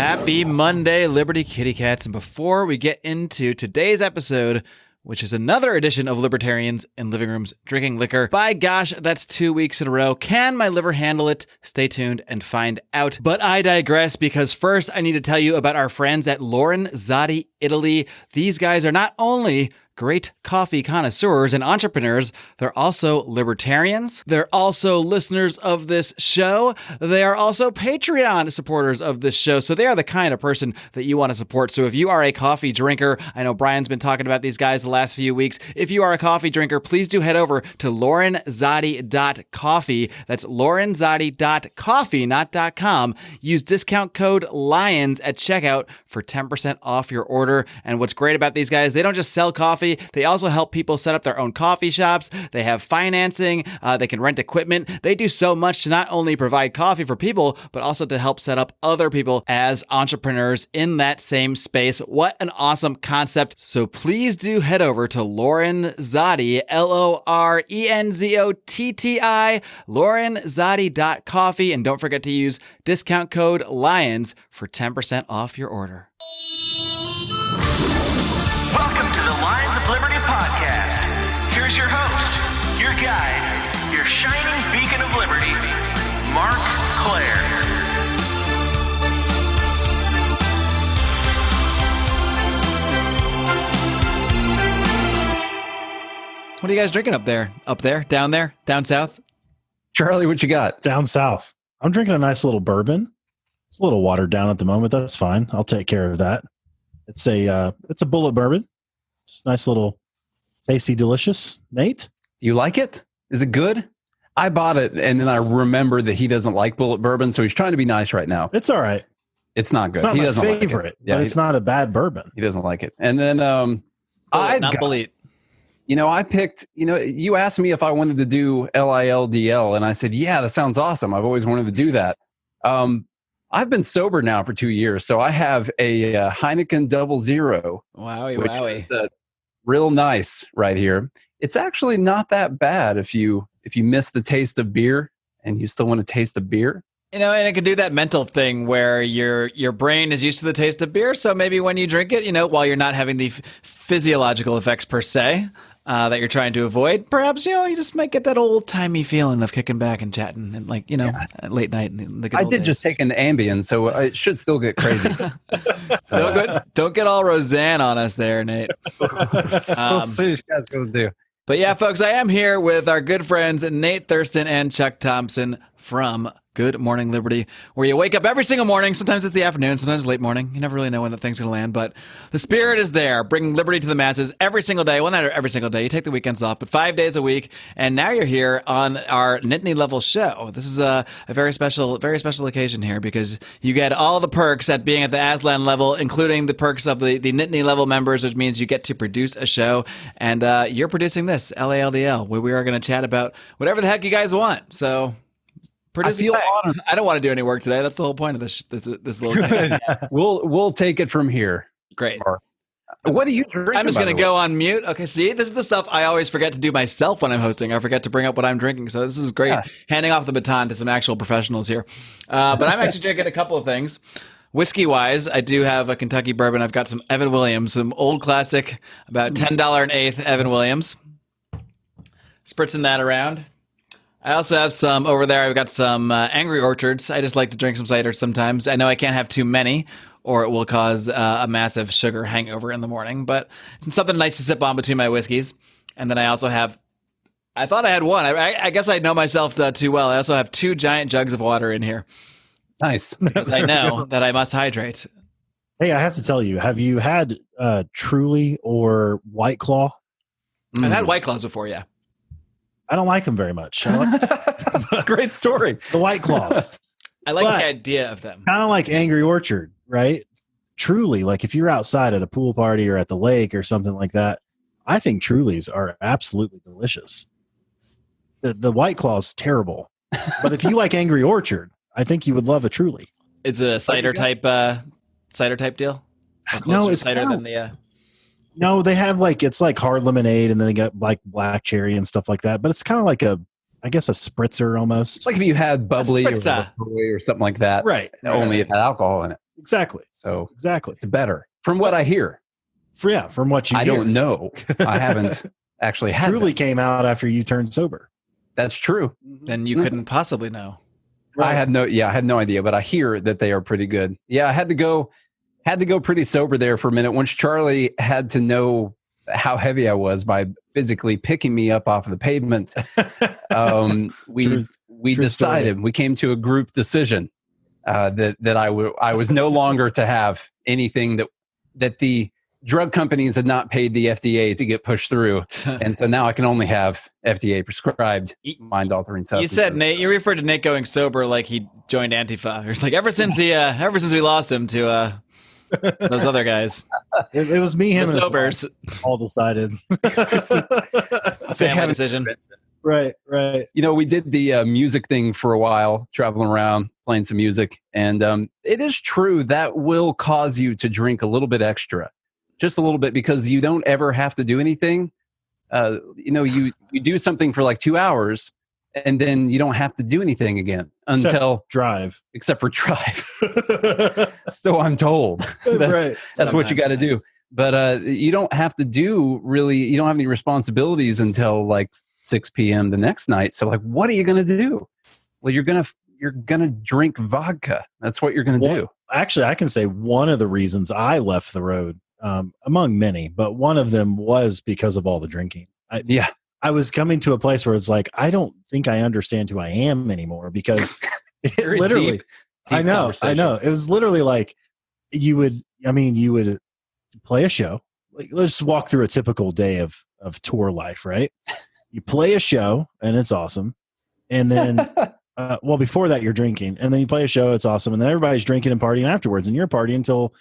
Happy Monday, Liberty Kitty Cats. And before we get into today's episode, which is another edition of Libertarians in Living Rooms Drinking Liquor, by gosh, that's 2 weeks in a row. Can my liver handle it? Stay tuned and find out. But I digress, because first I need to tell you about our friends at Lorenzotti Italy. These guys are not only great coffee connoisseurs and entrepreneurs, they're also libertarians. They're also listeners of this show. They are also Patreon supporters of this show. So they are the kind of person that you want to support. So if you are a coffee drinker, I know Brian's been talking about these guys the last few weeks. If you are a coffee drinker, please do head over to lorenzotti.coffee. That's lorenzotti.coffee, not .com. Use discount code LIONS at checkout for 10% off your order. And what's great about these guys, they don't just sell coffee. They also help people set up their own coffee shops. They have financing. They can rent equipment. They do so much to not only provide coffee for people, but also to help set up other people as entrepreneurs in that same space. What an awesome concept. So please do head over to Lorenzotti, Lorenzotti, lorenzotti.coffee. And don't forget to use discount code LIONS for 10% off your order. Liberty Podcast. Here's your host, your guide, your shining beacon of liberty, Marc Claire. What are you guys drinking up there? Up there? Down there? Down south? Charlie, what you got? Down south. I'm drinking a nice little bourbon. It's a little watered down at the moment. That's fine. I'll take care of that. It's a bullet bourbon. Just nice little tasty, delicious. Nate? Do you like it? Is it good? I bought it, and then I remembered that he doesn't like bullet bourbon, so he's trying to be nice right now. It's all right. It's not good. It's not he my doesn't favorite, like it. Yeah, but it's not a bad bourbon. He doesn't like it. And then Bullet. I picked, you asked me if I wanted to do LILDL, and I said, yeah, that sounds awesome. I've always wanted to do that. I've been sober now for 2 years, so I have a Heineken 00. Wowie. Is, real nice right here. It's actually not that bad if you miss the taste of beer and you still want to taste of beer. And it can do that mental thing where your brain is used to the taste of beer. So maybe when you drink it, while you're not having the physiological effects per se that you're trying to avoid, perhaps, you just might get that old timey feeling of kicking back and chatting and at late night. I did just take an Ambien, so it should still get crazy. Don't get all Roseanne on us there, Nate. See what you guys going to do. But yeah, folks, I am here with our good friends Nate Thurston and Chuck Thompson from Good Morning Liberty, where you wake up every single morning. Sometimes it's the afternoon, sometimes late morning. You never really know when the thing's going to land, but the spirit is there, bringing liberty to the masses every single day. Well, not every single day. You take the weekends off, but 5 days a week. And now you're here on our Nittany level show. This is a very special occasion here because you get all the perks at being at the Aslan level, including the perks of the Nittany level members, which means you get to produce a show. And you're producing this, LALDL, where we are going to chat about whatever the heck you guys want. So I feel honored. I don't want to do any work today. That's the whole point of this little thing. We'll take it from here. Great. What are you drinking? I'm just going to go on mute. Okay, see, this is the stuff I always forget to do myself when I'm hosting. I forget to bring up what I'm drinking. So this is great. Yeah. Handing off the baton to some actual professionals here. But I'm actually drinking a couple of things. Whiskey-wise, I do have a Kentucky bourbon. I've got some Evan Williams, some old classic, about $10 an eighth Evan Williams. Spritzing that around. I also have some over there. I've got some Angry Orchards. I just like to drink some cider sometimes. I know I can't have too many or it will cause a massive sugar hangover in the morning, but it's something nice to sip on between my whiskeys. And then I also have, I thought I had one. I guess I know myself too well. I also have 2 giant jugs of water in here. Nice. Because I know that I must hydrate. Hey, I have to tell you, have you had Truly or White Claw? I've had White Claws before, yeah. I don't like them very much. Great story. The White Claws. I like the idea of them. Kind of like Angry Orchard, right? Truly, like if you're outside at a pool party or at the lake or something like that, I think Trulies are absolutely delicious. The White Claw's terrible. But if you like Angry Orchard, I think you would love a Truly. It's a cider type deal? No, it's cider than the No, they have it's like hard lemonade, and then they got like black cherry and stuff like that. But it's kind of like I guess a spritzer almost. It's like if you had bubbly or something like that. Right. Only it had alcohol in it. Exactly. So Exactly. it's better from what I hear. From what you I hear. don't know. I haven't actually had Truly them. came out after you turned sober. That's true. Then you couldn't possibly know. Right. I had no idea, but I hear that they are pretty good. Yeah, I had to go pretty sober there for a minute. Once Charlie had to know how heavy I was by physically picking me up off of the pavement, we decided story. We came to a group decision that I was no longer to have anything that the drug companies had not paid the FDA to get pushed through, and so now I can only have FDA prescribed mind-altering substances. You said Nate. You referred to Nate going sober like he joined Antifa. It's like ever since we lost him to those other guys. It was me, him, the and sobers all decided. A family decision. Right. We did the music thing for a while, traveling around, playing some music, and it is true that will cause you to drink a little bit extra. Just a little bit, because you don't ever have to do anything. You do something for like 2 hours, and then you don't have to do anything again except for drive. So I'm told. That's what you got to do. But you don't have to you don't have any responsibilities until like 6 p.m. the next night. So like, what are you going to do? Well, you're going to drink vodka. That's what you're going to do. Actually, I can say one of the reasons I left the road, among many, but one of them was because of all the drinking. I was coming to a place where it's like, I don't think I understand who I am anymore, because it literally, deep I know. It was literally like you would play a show. Like, let's walk through a typical day of tour life, right? You play a show and it's awesome. And then, before that you're drinking, and then you play a show. It's awesome. And then everybody's drinking and partying afterwards, and you're partying until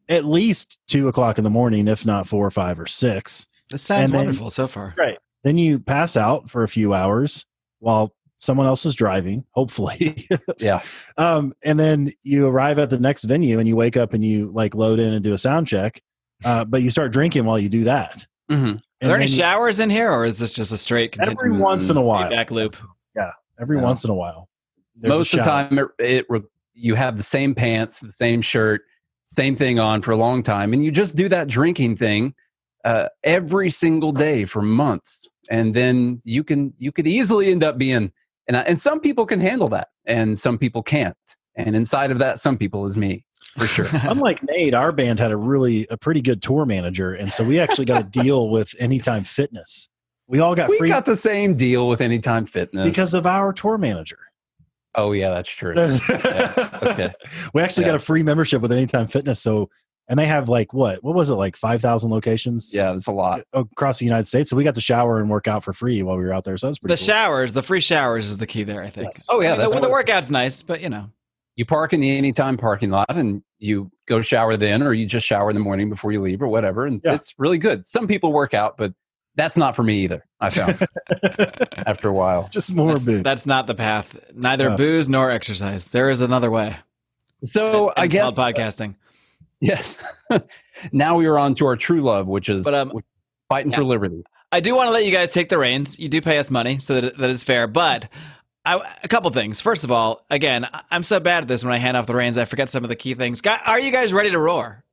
at least 2:00 in the morning, if not 4 or 5 or 6. That sounds wonderful so far. Right. Then you pass out for a few hours while someone else is driving, hopefully. Yeah. And then you arrive at the next venue and you wake up and you like load in and do a sound check. But you start drinking while you do that. Mm-hmm. Are there any showers in here, or is this just a straight every once in a while feedback loop? Yeah. Every once in a while. Most of the time you have the same pants, the same shirt, same thing on for a long time. And you just do that drinking thing every single day for months. And then you could easily end up being, and some people can handle that and some people can't. And inside of that, some people is me, for sure. Unlike Nate, our band had a pretty good tour manager. And so we actually got a deal with Anytime Fitness. We got the same deal with Anytime Fitness because of our tour manager. Oh yeah, that's true. Yeah. Okay. We actually got a free membership with Anytime Fitness. And they have like, what was it? Like 5,000 locations? Yeah, that's a lot across the United States. So we got to shower and work out for free while we were out there. So that's pretty cool. The free showers is the key there, I think. Yes. Oh yeah. The workout's nice, but you park in the Anytime parking lot and you go shower then, or you just shower in the morning before you leave or whatever. And it's really good. Some people work out, but that's not for me either, I found after a while. Just more booze. That's not the path. Neither booze nor exercise. There is another way. So I guess podcasting. Yes. Now we are on to our true love, which is fighting for liberty. I do want to let you guys take the reins. You do pay us money, so that is fair. But a couple things. First of all, again, I'm so bad at this when I hand off the reins, I forget some of the key things. Are you guys ready to roar?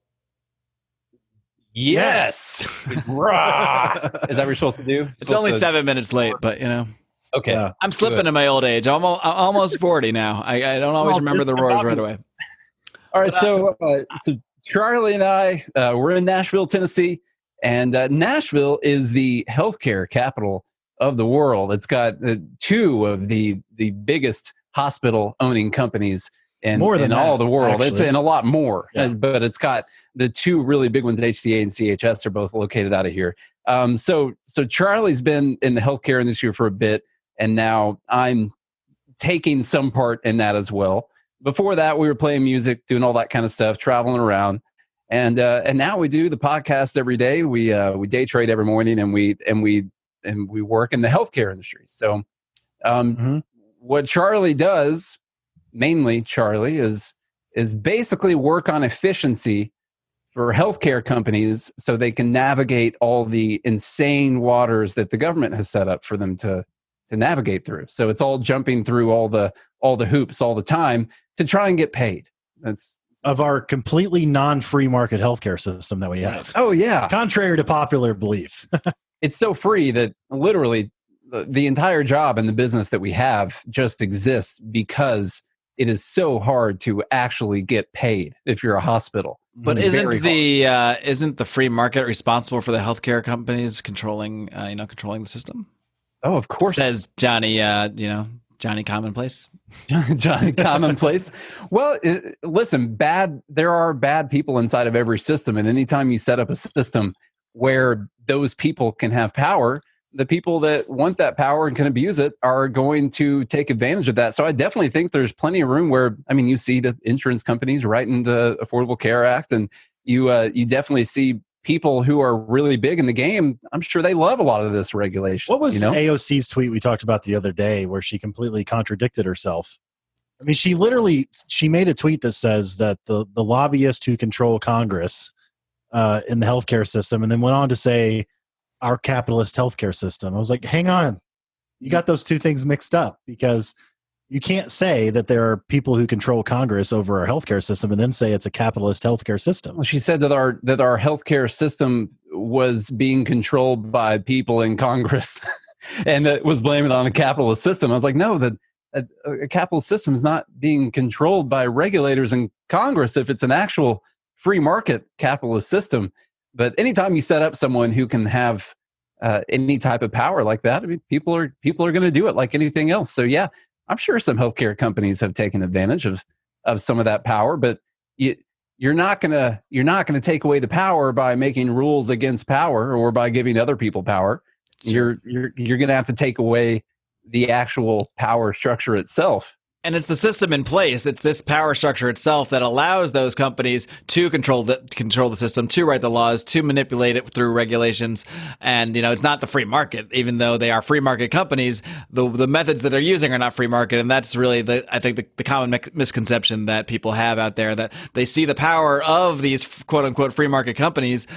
Yes. Is that what you're supposed to do? It's only 7 minutes late, but Okay. Yeah, I'm slipping in my old age. I'm almost 40 now. I don't always remember the roars right away. All right. So Charlie and I, we're in Nashville, Tennessee, and Nashville is the healthcare capital of the world. It's got 2 of the biggest hospital owning companies in all the world. Actually. It's in a lot more, but it's got the 2 really big ones, HCA and CHS, are both located out of here. So Charlie's been in the healthcare industry for a bit, and now I'm taking some part in that as well. Before that, we were playing music, doing all that kind of stuff, traveling around, and now we do the podcast every day. We day trade every morning, and we work in the healthcare industry. So, what Charlie does, mainly Charlie, is basically work on efficiency for healthcare companies so they can navigate all the insane waters that the government has set up for them to navigate through. So it's all jumping through all the hoops all the time to try and get paid. That's of our completely non-free market healthcare system that we have. Oh yeah. Contrary to popular belief. It's so free that literally the entire job and the business that we have just exists because it is so hard to actually get paid if you're a hospital. But isn't the free market responsible for the healthcare companies controlling the system? Oh, of course. Says Johnny, Johnny Commonplace. Johnny Commonplace. Well, listen, there are bad people inside of every system. And anytime you set up a system where those people can have power, the people that want that power and can abuse it are going to take advantage of that. So I definitely think there's plenty of room where, I mean, you see the insurance companies writing the Affordable Care Act, and you definitely see people who are really big in the game. I'm sure they love a lot of this regulation. What was AOC's tweet we talked about the other day where she completely contradicted herself? I mean, she made a tweet that says that the lobbyists who control Congress in the healthcare system, and then went on to say our capitalist healthcare system. I was like, hang on, you got those two things mixed up, because you can't say that there are people who control Congress over our healthcare system and then say it's a capitalist healthcare system. Well, she said that our healthcare system was being controlled by people in Congress and that was blaming it on a capitalist system. I was like, no, that a capitalist system is not being controlled by regulators in Congress if it's an actual free market capitalist system. But anytime you set up someone who can have any type of power like that, I mean, people are going to do it like anything else. So yeah, I'm sure some healthcare companies have taken advantage of some of that power, but you're not gonna take away the power by making rules against power or by giving other people power. Sure. You're gonna have to take away the actual power structure itself. And it's the system in place. It's this power structure itself that allows those companies to control the system, to write the laws, to manipulate it through regulations. And, it's not the free market, even though they are free market companies. The methods that they're using are not free market. And that's really I think the common misconception that people have out there, that they see the power of these quote unquote free market companies.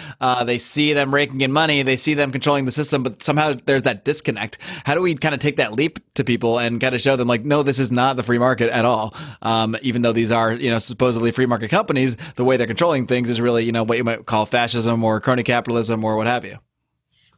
They see them raking in money. They see them controlling the system, but somehow there's that disconnect. How do we kind of take that leap to people and kind of show them like, no, this is not the free market at all, even though these are supposedly free market companies? The way they're controlling things is really what you might call fascism or crony capitalism or what have you.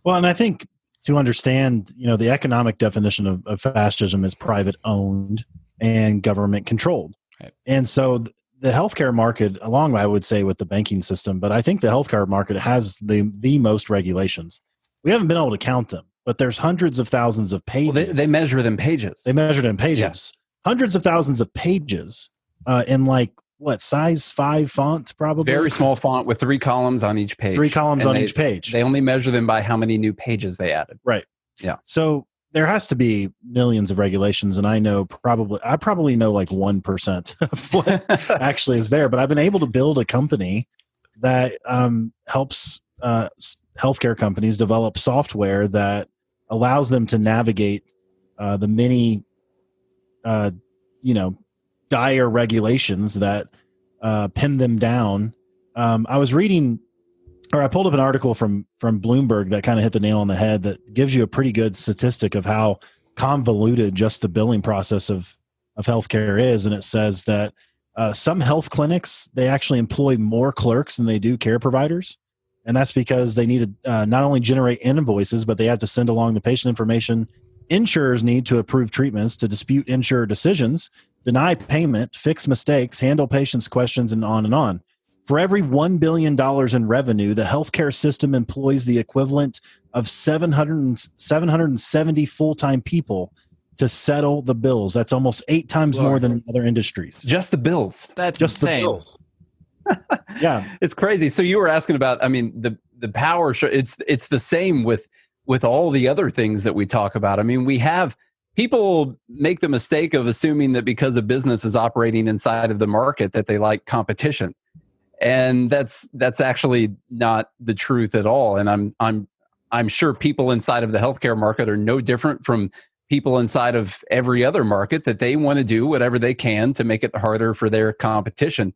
Well, and I think to understand the economic definition of fascism is private owned and government controlled, right. And so the healthcare market, along I would say with the banking system, but I think the healthcare market has the most regulations. We haven't been able to count them, but there's hundreds of thousands of pages. Well, they measure them pages. They measure them pages. Yeah. Hundreds of thousands of pages in size 5 font, probably? Very small font with 3 columns on each page. 3 columns on each page. They only measure them by how many new pages they added. Right. Yeah. So there has to be millions of regulations, and I probably know like 1% of what actually is there. But I've been able to build a company that helps healthcare companies develop software that allows them to navigate the many dire regulations that pin them down. I was reading, or I pulled up an article from Bloomberg that kind of hit the nail on the head, that gives you a pretty good statistic of how convoluted just the billing process of healthcare is. And it says that some health clinics, they actually employ more clerks than they do care providers. And that's because they need to not only generate invoices, but they have to send along the patient information. Insurers need to approve treatments, to dispute insurer decisions, deny payment, fix mistakes, handle patients' questions, and on and on. For every $1 billion in revenue, the healthcare system employs the equivalent of 770 full-time people to settle the bills. That's almost 8 times more than in other industries. Just the bills. That's just insane. The bills. Yeah. It's crazy. So you were asking about, the power, it's the same with all the other things that we talk about. We have people make the mistake of assuming that because a business is operating inside of the market that they like competition. And that's actually not the truth at all. And I'm sure people inside of the healthcare market are no different from people inside of every other market, that they want to do whatever they can to make it harder for their competition.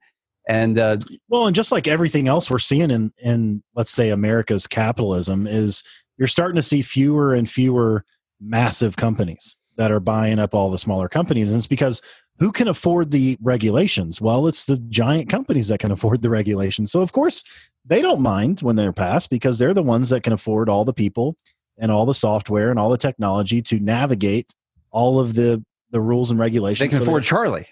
And and just like everything else we're seeing in let's say America's capitalism, is you're starting to see fewer and fewer massive companies that are buying up all the smaller companies. And it's because who can afford the regulations? Well, it's the giant companies that can afford the regulations. So of course they don't mind when they're passed because they're the ones that can afford all the people and all the software and all the technology to navigate all of the rules and regulations. They can afford Charlie.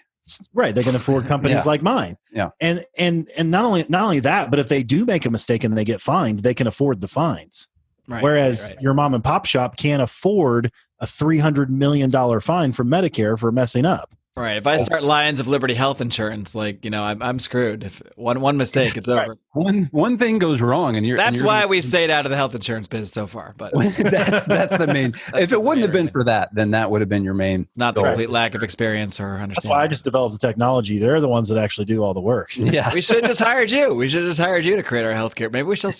Right. They can afford companies like mine. Yeah. And not only that, but if they do make a mistake and they get fined, they can afford the fines. Right, whereas your mom and pop shop can't afford a $300 million fine from Medicare for messing up. Right. If I start Lions of Liberty health insurance, I'm screwed. If one mistake, it's over. One thing goes wrong, that's why we stayed out of the health insurance biz so far. But that's the main. If it wouldn't have been for that, then that would have been your main. Not the complete lack of experience or understanding. That's why I just developed the technology. They're the ones that actually do all the work. Yeah. We should have just hired you. We should have just hired you to create our healthcare. Maybe we still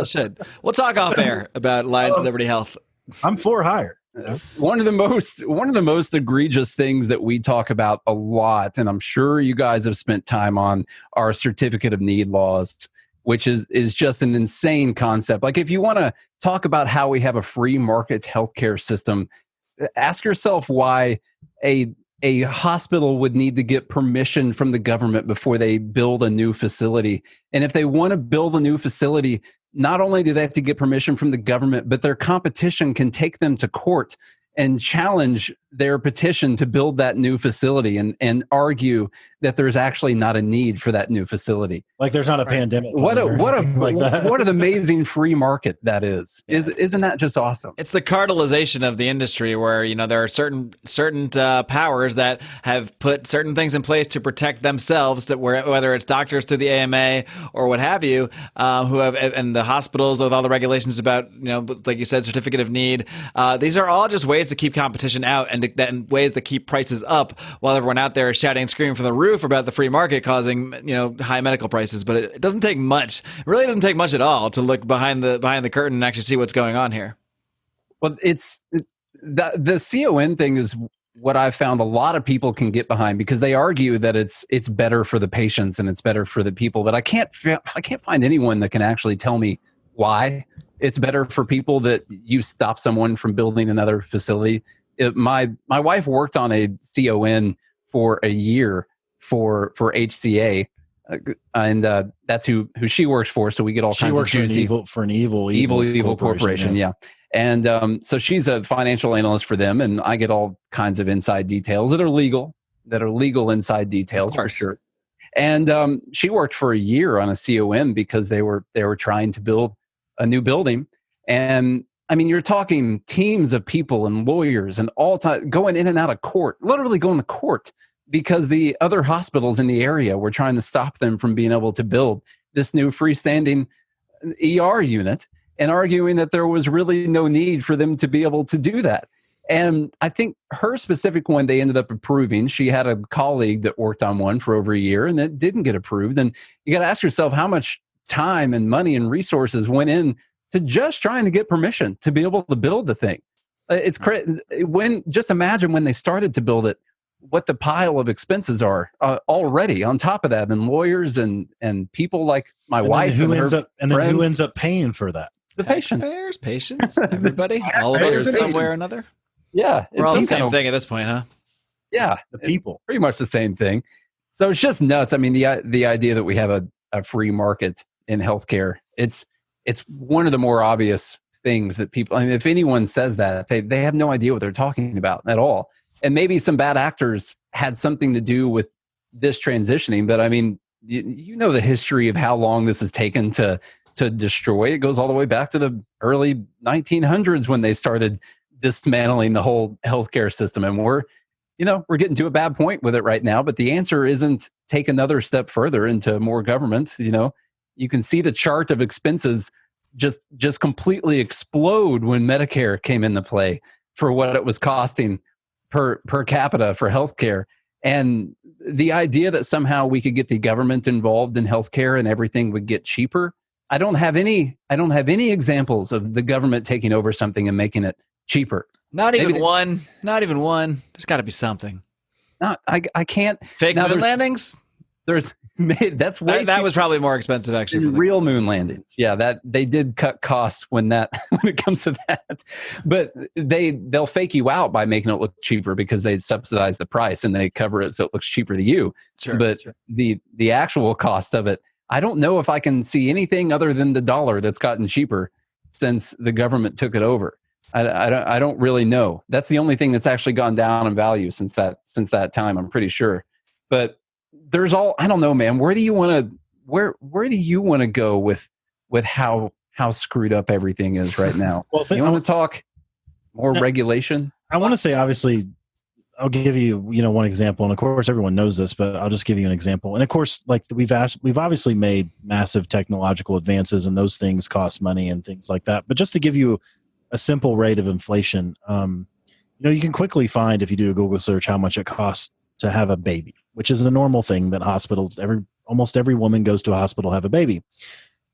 should. We'll talk off air about Lions of Liberty Health. I'm for hire. One of the most egregious things that we talk about a lot, and I'm sure you guys have spent time on, are certificate of need laws, which is just an insane concept. Like, if you want to talk about how we have a free market healthcare system, ask yourself why a hospital would need to get permission from the government before they build a new facility. And if they want to build a new facility, not only do they have to get permission from the government, but their competition can take them to court and challenge their petition to build that new facility and argue that there's actually not a need for that new facility. Like there's not a pandemic. What an amazing free market that is. Yeah. Isn't that just awesome? It's the cartelization of the industry where, there are certain powers that have put certain things in place to protect themselves, that whether it's doctors through the AMA or what have you, who have, and the hospitals with all the regulations about, like you said, certificate of need. These are all just ways to keep competition out and ways that keep prices up while everyone out there is shouting and screaming from the roof about the free market causing high medical prices. But it doesn't take much. It really doesn't take much at all to look behind the curtain and actually see what's going on here. Well, the CON thing is what I've found a lot of people can get behind, because they argue that it's better for the patients and it's better for the people. But I can't find anyone that can actually tell me why it's better for people that you stop someone from building another facility. My wife worked on a CON for a year for HCA, and that's who she works for. So we get all kinds of juicy for an evil corporation. Yeah. And so she's a financial analyst for them, and I get all kinds of inside details that are legal inside details for sure. And she worked for a year on a CON because they were trying to build a new building. And I mean, you're talking teams of people and lawyers and all time going in and out of court, literally going to court, because the other hospitals in the area were trying to stop them from being able to build this new freestanding ER unit, and arguing that there was really no need for them to be able to do that. And I think her specific one, they ended up approving. She had a colleague that worked on one for over a year and that didn't get approved. And you got to ask yourself how much time and money and resources went in to just trying to get permission to be able to build the thing. It's crazy. Just imagine when they started to build it, what the pile of expenses are already on top of that, and lawyers and people like my wife. Who ends up paying for that? The patient. Taxpayers, patients, everybody, all of us some way or another. Yeah, we're all the same thing at this point, huh? Yeah, the people, pretty much the same thing. So it's just nuts. I mean, the idea that we have a free market in healthcare, it's one of the more obvious things that people. I mean, if anyone says that, they have no idea what they're talking about at all. And maybe some bad actors had something to do with this transitioning. But I mean, you know the history of how long this has taken to destroy. It goes all the way back to the early 1900s when they started dismantling the whole healthcare system. And we're getting to a bad point with it right now. But the answer isn't take another step further into more government. You can see the chart of expenses just completely explode when Medicare came into play for what it was costing per capita for healthcare. And the idea that somehow we could get the government involved in healthcare and everything would get cheaper. I don't have any examples of the government taking over something and making it cheaper. Not even one. There's got to be something. I can't. Fake moon landings? That's way that was probably more expensive actually. than real moon landings. Yeah, that they did cut costs when it comes to that. But they'll fake you out by making it look cheaper because they subsidize the price and they cover it so it looks cheaper to you. Sure, but the actual cost of it, I don't know if I can see anything other than the dollar that's gotten cheaper since the government took it over. I don't really know. That's the only thing that's actually gone down in value since that time, I'm pretty sure. But there's I don't know, man. Where do you want to go with how screwed up everything is right now? Well, you want to talk more regulation? I want to say, obviously, I'll give you, one example, and of course everyone knows this, but I'll just give you an example. And of course, like we've obviously made massive technological advances, and those things cost money and things like that. But just to give you a simple rate of inflation, you can quickly find, if you do a Google search, how much it costs to have a baby, which is a normal thing that almost every woman goes to a hospital to have a baby.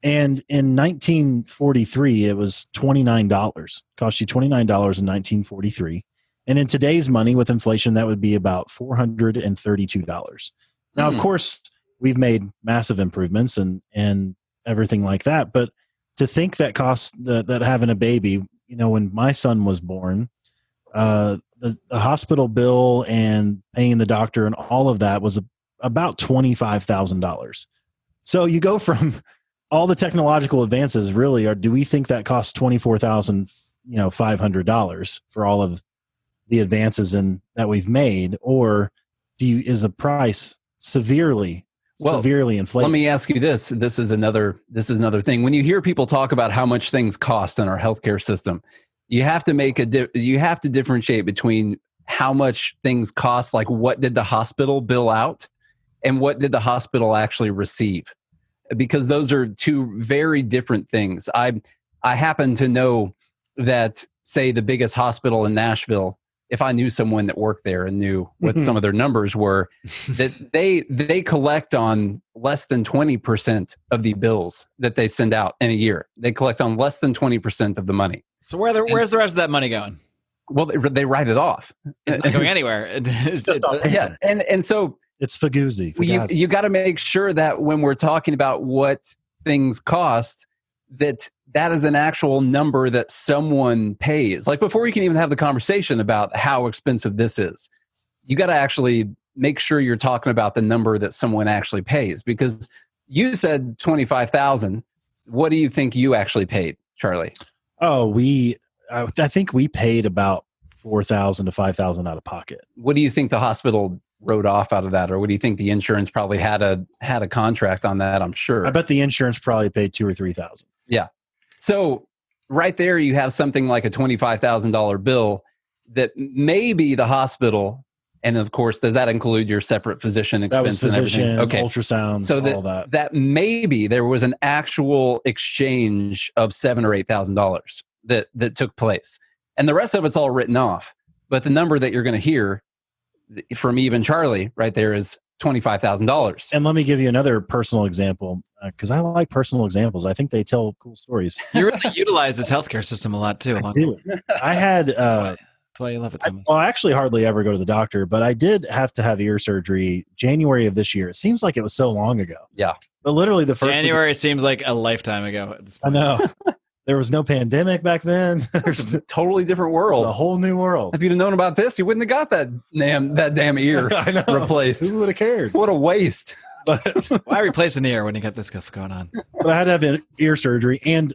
And in 1943, it was $29. Cost you $29 in 1943. And in today's money with inflation, that would be about $432. Now, of course, we've made massive improvements and everything like that. But to think that cost that having a baby, when my son was born, the hospital bill and paying the doctor and all of that was about $25,000. So you go from all the technological advances, really, or do we think that costs $24,500 for all of the advances that we've made, or is the price severely inflated? Let me ask you this. This is another thing. When you hear people talk about how much things cost in our healthcare system, you have to you have to differentiate between how much things cost, like what did the hospital bill out, and what did the hospital actually receive, because those are two very different things. I happen to know that, say, the biggest hospital in Nashville, if I knew someone that worked there and knew what some of their numbers were, that they collect on less than 20% of the bills that they send out in a year. They collect on less than 20% of the money. So where's the rest of that money going? Well, they write it off. It's not going anywhere. Yeah, and so it's Fugazi. You got to make sure that when we're talking about what things cost, that is an actual number that someone pays. Like, before you can even have the conversation about how expensive this is, you got to actually make sure you're talking about the number that someone actually pays. Because you said $25,000. What do you think you actually paid, Charlie? Oh, I think we paid about $4,000 to $5,000 out of pocket. What do you think the hospital wrote off out of that, or what do you think the insurance probably had a contract on that? I'm sure. I bet the insurance probably paid $2,000 or $3,000. Yeah. So right there, you have something like a $25,000 bill that maybe the hospital, and of course, does that include your separate physician expense? That was physician, and everything? Okay. Ultrasounds, so all that. That maybe there was an actual exchange of $7,000 or $8,000 that took place, and the rest of it's all written off. But the number that you're going to hear from even Charlie right there is $25,000. And let me give you another personal example, because I like personal examples. I think they tell cool stories. You really utilize this healthcare system a lot too. I do. I had. That's why you love it so much. I actually hardly ever go to the doctor, but I did have to have ear surgery January of this year. It seems like it was so long ago. Yeah. But literally the first January seems like a lifetime ago at this point. I know. There was no pandemic back then. There's a totally different world. A whole new world. If you'd have known about this, you wouldn't have got that damn ear replaced. Who would have cared? What a waste. But why replace an ear when you got this stuff going on? But I had to have ear surgery, and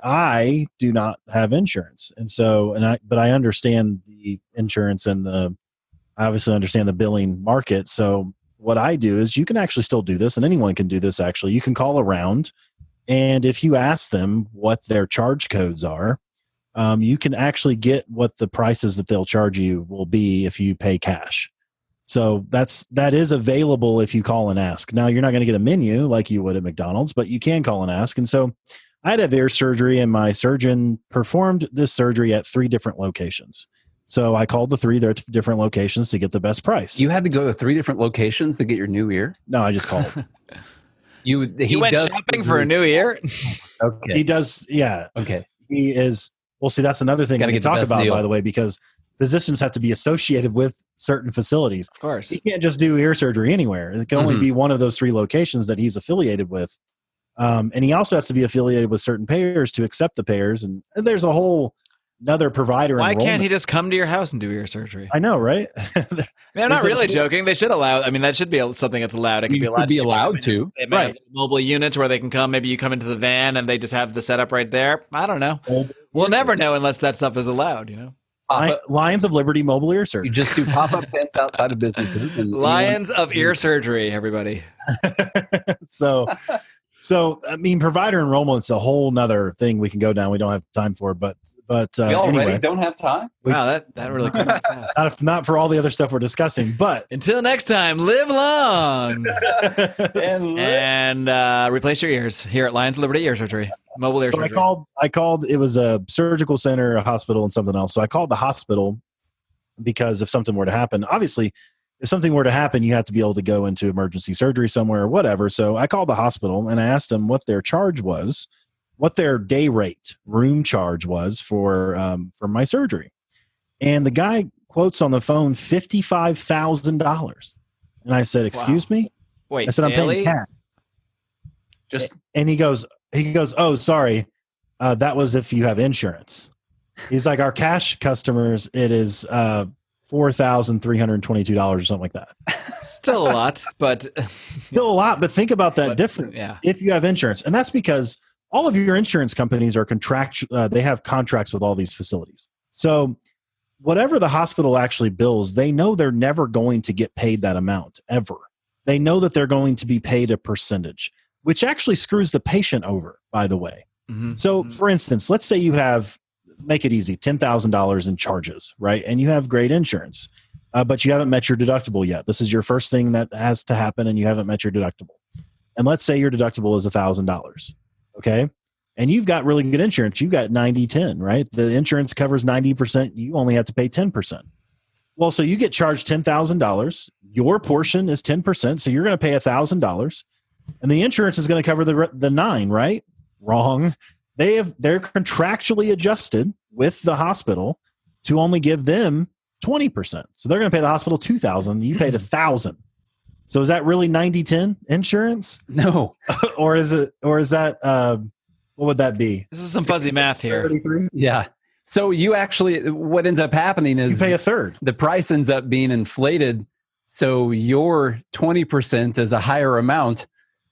I do not have insurance, but I understand the insurance and I obviously understand the billing market. So what I do is, you can actually still do this, and anyone can do this. Actually, you can call around, and if you ask them what their charge codes are, you can actually get what the prices that they'll charge you will be if you pay cash. So that is available if you call and ask. Now, you're not going to get a menu like you would at McDonald's, but you can call and ask. And so I had to have ear surgery, and my surgeon performed this surgery at 3 different locations. So I called the 3 different locations to get the best price. You had to go to 3 different locations to get your new ear? No, I just called. He went shopping for a new ear? Okay. He does, yeah. Okay. He is, well, see, that's another thing we can talk about, by the way, because physicians have to be associated with certain facilities. Of course. He can't just do ear surgery anywhere. It can only be one of those 3 locations that he's affiliated with. And he also has to be affiliated with certain payers to accept the payers. And there's a whole another provider. Why can't he just come to your house and do ear surgery? I know, right? I'm not really joking. They should allow. I mean, that should be something that's allowed. It could be allowed to. They might have mobile units where they can come. Maybe you come into the van and they just have the setup right there. I don't know. We'll never know unless that stuff is allowed. You know. Lions of Liberty mobile ear surgery. You just do pop-up tents outside of businesses. And Lions of ear surgery, everybody. So, I mean, provider enrollment's a whole nother thing we can go down. We don't have time for, but we already anyway, don't have time. Wow, that really came out fast. Not for all the other stuff we're discussing, but until next time, live long and replace your ears here at Lions of Liberty Ear Surgery, mobile ear surgery. I called. It was a surgical center, a hospital, and something else. So I called the hospital because if something were to happen, obviously. If something were to happen, you have to be able to go into emergency surgery somewhere or whatever. So I called the hospital and I asked them what their charge was, what their day rate room charge was for my surgery. And the guy quotes on the phone $55,000. And I said, "Excuse me?" Wait, I said, daily? "I'm paying cash." And he goes, "Oh, sorry. That was if you have insurance." He's like, "Our cash customers, it is $4,322 or something like that." Still a lot, but still a lot. But think about that difference if you have insurance, and that's because all of your insurance companies are they have contracts with all these facilities. So whatever the hospital actually bills, they know they're never going to get paid that amount ever. They know that they're going to be paid a percentage, which actually screws the patient over. By the way, so for instance, let's say you have. Make it easy, $10,000 in charges, right? And you have great insurance, but you haven't met your deductible yet. This is your first thing that has to happen and you haven't met your deductible. And let's say your deductible is $1,000, okay? And you've got really good insurance. You've got 90-10, right? The insurance covers 90%. You only have to pay 10%. Well, so you get charged $10,000. Your portion is 10%, so you're going to pay $1,000. And the insurance is going to cover the 9, right? Wrong. They're contractually adjusted with the hospital to only give them 20%. So they're going to pay the hospital $2,000. You paid $1,000. So is that really 90-10 insurance? No. or is that what would that be? This is some fuzzy math here. 33? Yeah. So you actually, what ends up happening is you pay a third. The price ends up being inflated. So your 20% is a higher amount.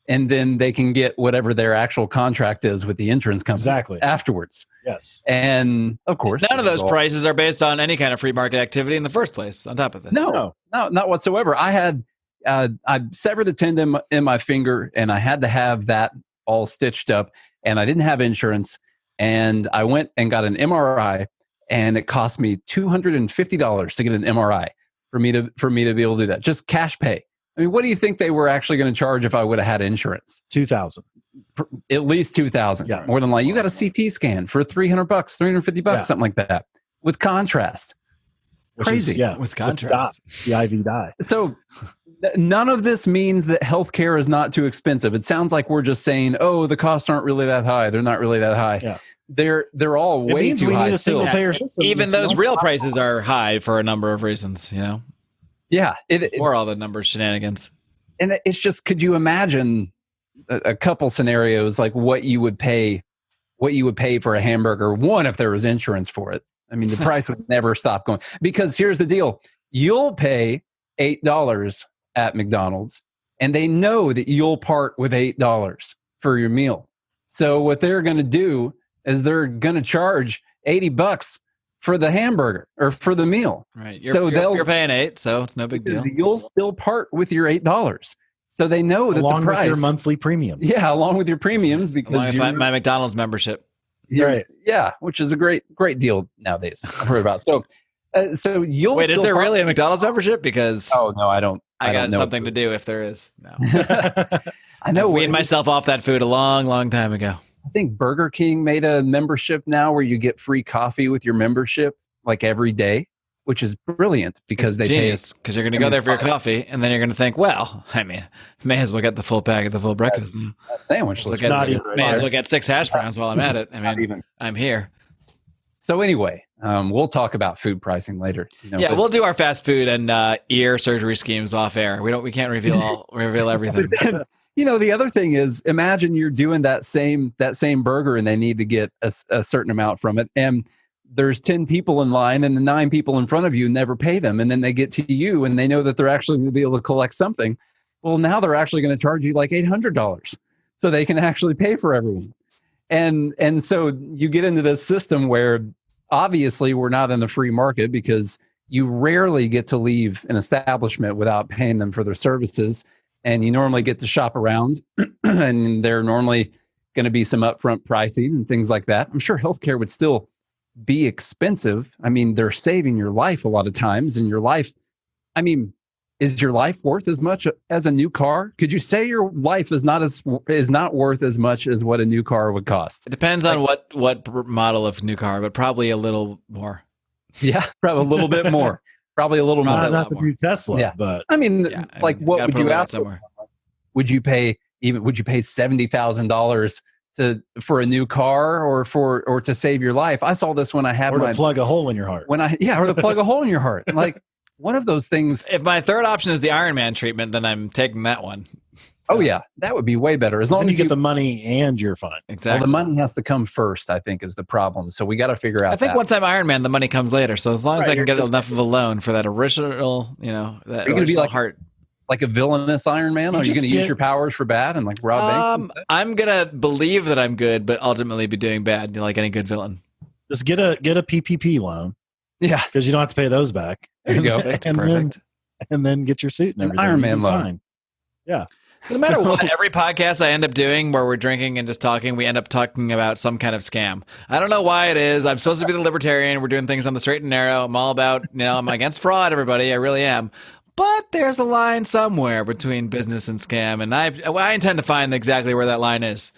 And then they can get whatever their actual contract is with the insurance company afterwards. Yes. And of course, none of those prices are based on any kind of free market activity in the first place. On top of this, no, not whatsoever. I had I severed a tendon in my finger, and I had to have that all stitched up, and I didn't have insurance, and I went and got an MRI, and it cost me $250 to get an MRI for me to be able to do that, just cash pay. I mean, what do you think they were actually going to charge if I would have had insurance? $2,000. At least $2,000. Yeah. More than likely. You got a CT scan for $300, $350, something like that, with contrast. Crazy. With contrast. The IV dye. So none of this means that healthcare is not too expensive. It sounds like we're just saying, oh, the costs aren't really that high. They're not really that high. Yeah. They're all way too high. Need a single payer system. Even those real prices are high for a number of reasons, you know? Yeah. For all the numbers shenanigans. And it's just, could you imagine a couple scenarios like what you would pay for a hamburger? One, if there was insurance for it. I mean, the price would never stop going. Because here's the deal. You'll pay $8 at McDonald's, and they know that you'll part with $8 for your meal. So what they're going to do is they're going to charge $80 for the hamburger or for the meal. Right. You're paying $8, so it's no big deal. You'll still part with your $8. So they know that along the price, with your monthly premiums. Yeah, along with your premiums, because my McDonald's membership. Right. Yeah, which is a great deal nowadays. I've heard about. So you'll wait. Is there really a McDonald's membership? Because no, I don't. I got something to do if there is. No. I know. I weaned myself off that food a long time ago. I think Burger King made a membership now where you get free coffee with your membership like every day, which is brilliant because it's genius, because you're going to go there for your coffee and then you're going to think, well, I mean, may as well get the full bag of the full breakfast. Sandwich. May as well get 6 hash browns while I'm at it. I mean, I'm here. So anyway, we'll talk about food pricing later. Yeah, we'll do our fast food and ear surgery schemes off air. We can't reveal everything. The other thing is, imagine you're doing that same burger and they need to get a certain amount from it, and there's 10 people in line and the 9 people in front of you never pay them, and then they get to you and they know that they're actually going to be able to collect something. Well, now they're actually going to charge you like $800 so they can actually pay for everyone. And so you get into this system where obviously we're not in the free market, because you rarely get to leave an establishment without paying them for their services. And you normally get to shop around and there are normally going to be some upfront pricing and things like that. I'm sure healthcare would still be expensive. I mean, they're saving your life a lot of times, and your life, I mean, is your life worth as much as a new car? Could you say your life is not worth as much as what a new car would cost? It depends on what model of new car, but probably a little more. Yeah, probably a little bit more. Probably a little more. Not the new Tesla, but I mean, what would you ask for? Would you pay $70,000 for a new car, or to save your life? I saw this when I had to plug a hole in your heart. or to plug a hole in your heart. Like one of those things. If my third option is the Iron Man treatment, then I'm taking that one. Oh yeah, that would be way better. As long as you get the money and you're fine. Exactly. Well, the money has to come first, I think, is the problem. So we got to figure out. I think once I'm Iron Man, the money comes later. So as long as I can get enough of a loan for that original, that going to be like heart. Like a villainous Iron Man? Are you going to use your powers for bad and like rob banks? I'm going to believe that I'm good, but ultimately be doing bad, like any good villain. Just get a PPP loan. Yeah. Because you don't have to pay those back. There you go. Perfect. And then get your suit and everything. Iron Man loan. Fine. Yeah. So no matter what, every podcast I end up doing where we're drinking and just talking, we end up talking about some kind of scam. I don't know why it is. I'm supposed to be the libertarian. We're doing things on the straight and narrow. I'm all about, I'm against fraud, everybody. I really am. But there's a line somewhere between business and scam, and I intend to find exactly where that line is.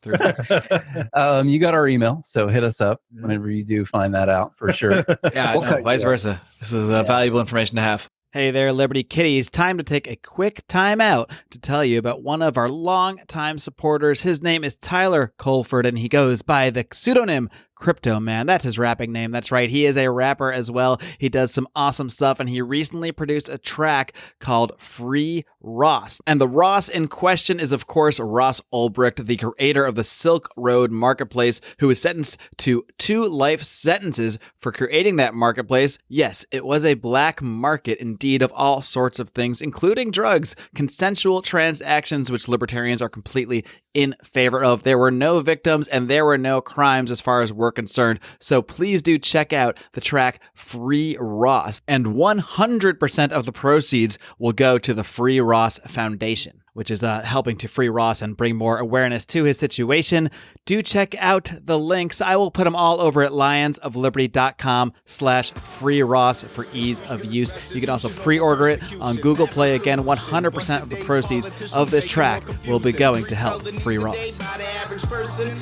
You got our email, so hit us up whenever you do find that out, for sure. Yeah, vice versa. This is valuable information to have. Hey there, Liberty Kitties. Time to take a quick time out to tell you about one of our long-time supporters. His name is Tyler Colford, and he goes by the pseudonym Crypto Man. That's his rapping name. That's right. He is a rapper as well. He does some awesome stuff, and he recently produced a track called Free Ross. And the Ross in question is, of course, Ross Ulbricht, the creator of the Silk Road Marketplace, who was sentenced to 2 life sentences for creating that marketplace. Yes, it was a black market indeed of all sorts of things, including drugs, consensual transactions, which libertarians are completely in favor of. There were no victims and there were no crimes as far as we're concerned. So please do check out the track Free Ross, and 100% of the proceeds will go to the Free Ross Foundation, which is helping to free Ross and bring more awareness to his situation. Do check out the links. I will put them all over at lionsofliberty.com/free Ross for ease of use. You can also pre-order it on Google Play. Again, 100% of the proceeds of this track will be going to help free Ross.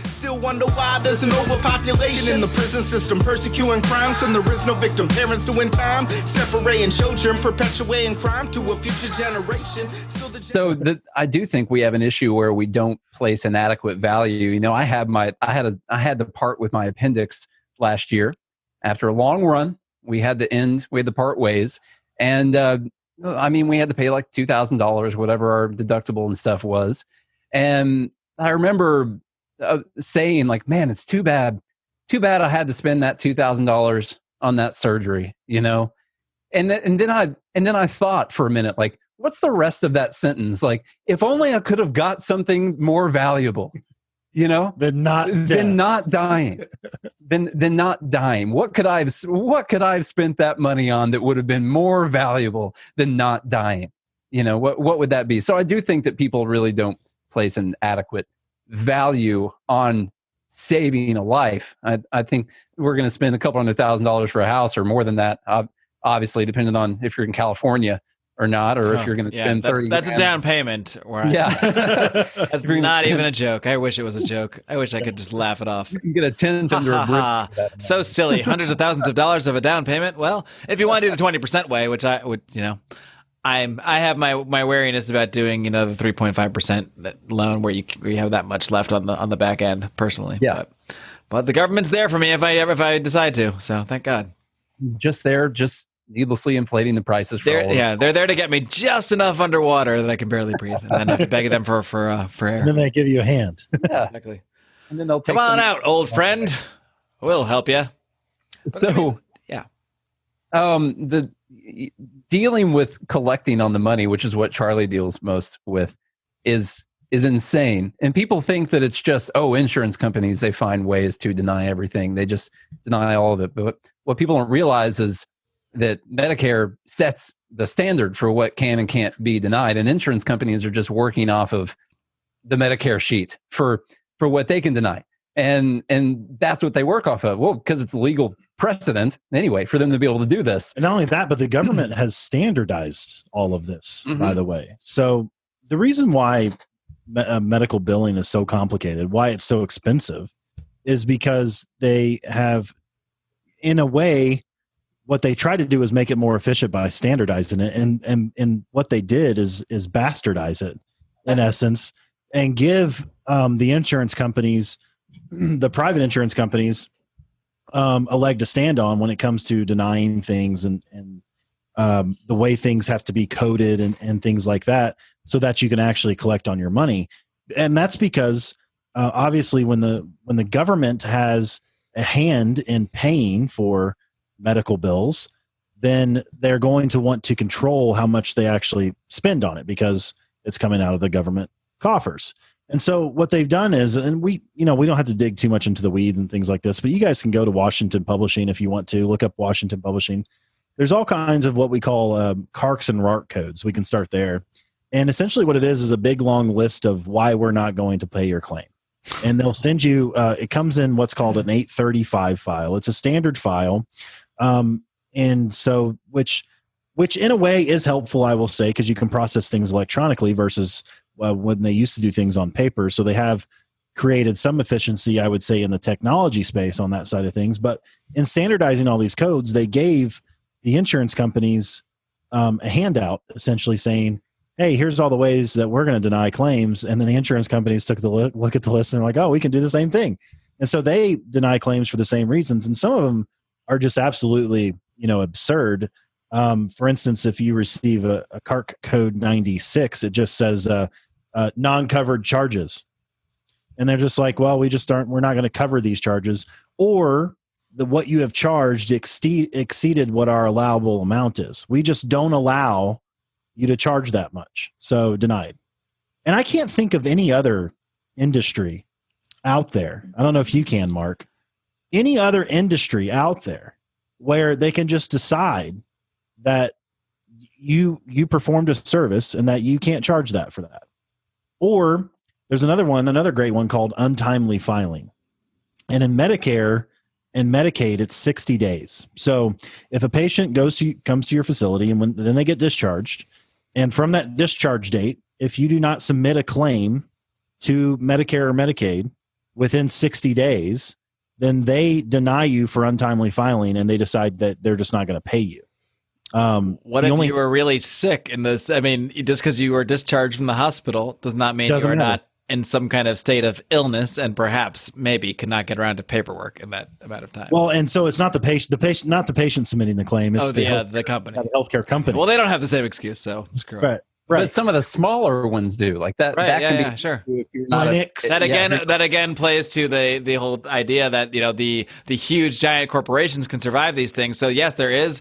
Still wonder why there's an overpopulation in the prison system, persecuting crimes when there is no victim. Parents doing time, separating children, perpetuating crime to a future generation. I do think we have an issue where we don't place an adequate value. I had to part with my appendix last year after a long run. We had to part ways, and we had to pay like $2,000, whatever our deductible and stuff was. And I remember saying, like, man, it's too bad I had to spend that $2,000 on that surgery, And then I thought for a minute, like, what's the rest of that sentence? Like, if only I could have got something more valuable, than not dying, than not dying. What could I have spent that money on that would have been more valuable than not dying? What would that be? So I do think that people really don't place an adequate value on saving a life. I think we're going to spend a couple $100,000 for a house or more than that, obviously, depending on if you're in California or not, or if you're going to spend 30 that's a down payment. That's not even a joke. I wish it was a joke. I wish I could just laugh it off. You can get a tent under a bridge. So silly. Hundreds of thousands of dollars of a down payment. Well, if you want to do the 20% way, which I would, I have my wariness about doing, the 3.5% loan where you have that much left on the back end personally. Yeah. But the government's there for me if I decide to. So thank God. Just needlessly inflating the prices for all of it. They're there to get me just enough underwater that I can barely breathe, and then I have to beg them for air. And then they give you a hand. Yeah. Exactly. And then they'll take Come on them- out, old friend. We'll help you. So, yeah. The dealing with collecting on the money, which is what Charlie deals most with, is insane. And people think that it's just, insurance companies, they find ways to deny everything. They just deny all of it. But what people don't realize is that Medicare sets the standard for what can and can't be denied. And insurance companies are just working off of the Medicare sheet for what they can deny. And that's what they work off of. Well, because it's legal precedent anyway for them to be able to do this. And not only that, but the government has standardized all of this, by the way. So the reason why medical billing is so complicated, why it's so expensive, is because they have, in a way, what they try to do is make it more efficient by standardizing it. And what they did is bastardize it, in essence, and give the insurance companies, the private insurance companies, a leg to stand on when it comes to denying things and the way things have to be coded and things like that, so that you can actually collect on your money. And that's because obviously when the government has a hand in paying for medical bills, then they're going to want to control how much they actually spend on it, because it's coming out of the government coffers. And so what they've done is, and we don't have to dig too much into the weeds and things like this, but you guys can go to Washington Publishing if you want to look up Washington Publishing. There's all kinds of what we call CARCs and RARC codes. We can start there. And essentially what it is a big long list of why we're not going to pay your claim. And they'll send you, it comes in what's called an 835 file. It's a standard file. And so, which in a way is helpful, I will say, because you can process things electronically versus when they used to do things on paper. So they have created some efficiency, I would say, in the technology space on that side of things. But in standardizing all these codes, they gave the insurance companies a handout, essentially saying, hey, here's all the ways that we're going to deny claims. And then the insurance companies took the look at the list and they're like, oh, we can do the same thing. And so they deny claims for the same reasons. And some of them are just absolutely, absurd. For instance, if you receive a CARC code 96, it just says non-covered charges. And they're just like, well, we're not going to cover these charges, or what you have charged exceeded what our allowable amount is. We just don't allow you to charge that much. So denied. And I can't think of any other industry out there. I don't know if you can, Mark. Any other industry out there where they can just decide that you performed a service and that you can't charge that for that. Or there's another great one called untimely filing. And in Medicare and Medicaid, it's 60 days. So if a patient comes to your facility and then they get discharged, and from that discharge date, if you do not submit a claim to Medicare or Medicaid within 60 days, then they deny you for untimely filing and they decide that they're just not going to pay you. What if you were really sick in this? I mean, just because you were discharged from the hospital does not mean you are not in some kind of state of illness and perhaps maybe could not get around to paperwork in that amount of time. Well, and so it's not the patient, not the patient submitting the claim. It's the company, the healthcare company. Well, they don't have the same excuse, so screw it. Right. But some of the smaller ones do, like that. Right, that yeah, can be sure. That again plays to the whole idea that the huge giant corporations can survive these things. So yes, there is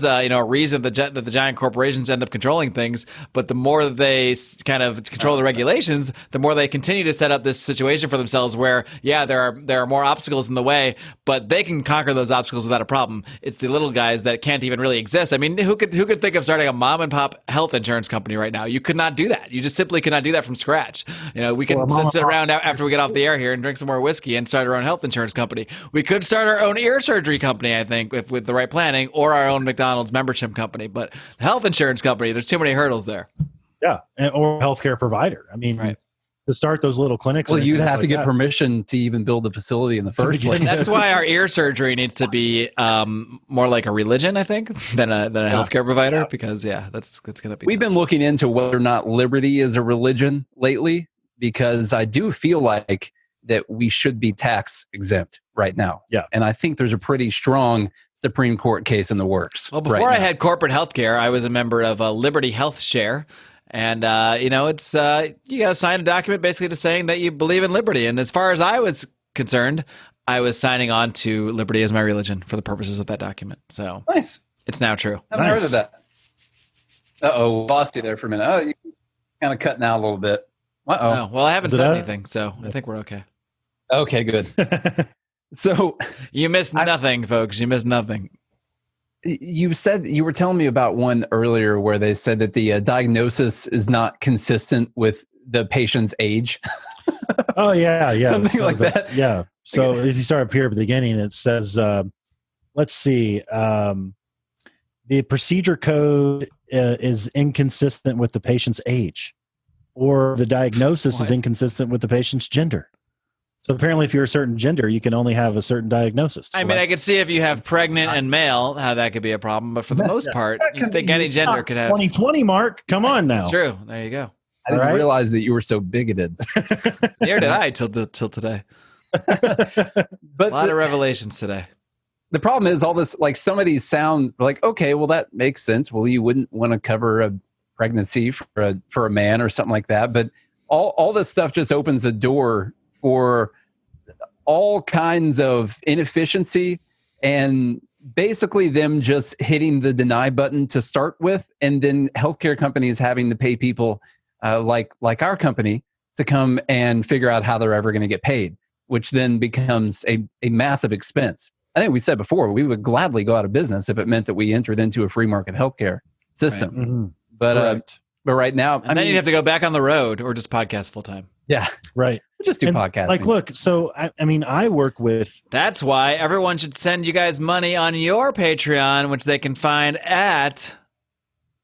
a reason that the giant corporations end up controlling things. But the more that they kind of control the regulations, the more they continue to set up this situation for themselves where there are more obstacles in the way, but they can conquer those obstacles without a problem. It's the little guys that can't even really exist. I mean, who could think of starting a mom and pop health insurance company right now? You could not do that. You just simply could not do that from scratch. We can sit around after we get off the air here and drink some more whiskey and start our own health insurance company. We could start our own ear surgery company, I think, with the right planning, or our own McDonald's membership company. But health insurance company, there's too many hurdles there. Yeah, or healthcare provider. I mean, right. To start those little clinics. Well, you'd have to get permission to even build the facility in the first place. That's why our ear surgery needs to be more like a religion, I think, than a healthcare provider, because that's going to be. We've been looking into whether or not liberty is a religion lately, because I do feel like that we should be tax exempt right now. Yeah. And I think there's a pretty strong Supreme Court case in the works. Well, before I had corporate healthcare, I was a member of Liberty Health Share. And, it's you got to sign a document basically just saying that you believe in liberty. And as far as I was concerned, I was signing on to liberty as my religion for the purposes of that document. So nice. It's now true. I haven't heard of that. Uh-oh, lost you there for a minute. Oh, you kind of cutting out a little bit. Uh-oh. Oh, well, I haven't said anything, so I think we're okay. Okay, good. So you missed nothing, folks. You missed nothing. You were telling me about one earlier where they said that the diagnosis is not consistent with the patient's age. Oh, yeah. Something like that. Yeah. So if you start up here at the beginning, it says, let's see, the procedure code is inconsistent with the patient's age, or the diagnosis is inconsistent with the patient's gender. So apparently if you're a certain gender, you can only have a certain diagnosis. I mean, I could see if you have pregnant and male, how that could be a problem. But for the most part, you think any gender could have. 2020, Mark. Come on now. It's true. There you go. I didn't realize that you were so bigoted. Neither did I till today. But a lot of revelations today. The problem is all this, like some of these sound like, okay, well, that makes sense. Well, you wouldn't want to cover a pregnancy for a man or something like that. But all this stuff just opens the door for all kinds of inefficiency and basically them just hitting the deny button to start with, and then healthcare companies having to pay people like our company to come and figure out how they're ever going to get paid, which then becomes a massive expense. I think we said before, we would gladly go out of business if it meant that we entered into a free market healthcare system. Right. Mm-hmm. But right now, then you'd have to go back on the road or just podcast full time. Yeah. Right. We'll just do podcasting. Like, look, so I work with. That's why everyone should send you guys money on your Patreon, which they can find at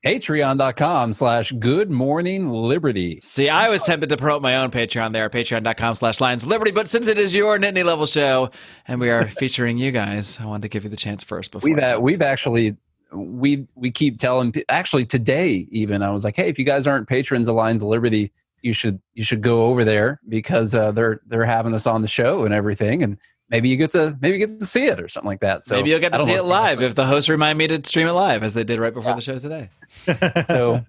patreon.com/Good Morning Liberty. See, I was tempted to promote my own Patreon there, patreon.com/Lions Liberty, but since it is your Nittany level show and we are featuring you guys, I wanted to give you the chance first. Before we've actually we keep telling, actually today even, I was like, hey, if you guys aren't patrons of Lions of Liberty, you should go over there because they're having us on the show and everything, and maybe you get to see it or something like that. So maybe you'll get to see it live if the hosts remind me to stream it live, as they did right before the show today. So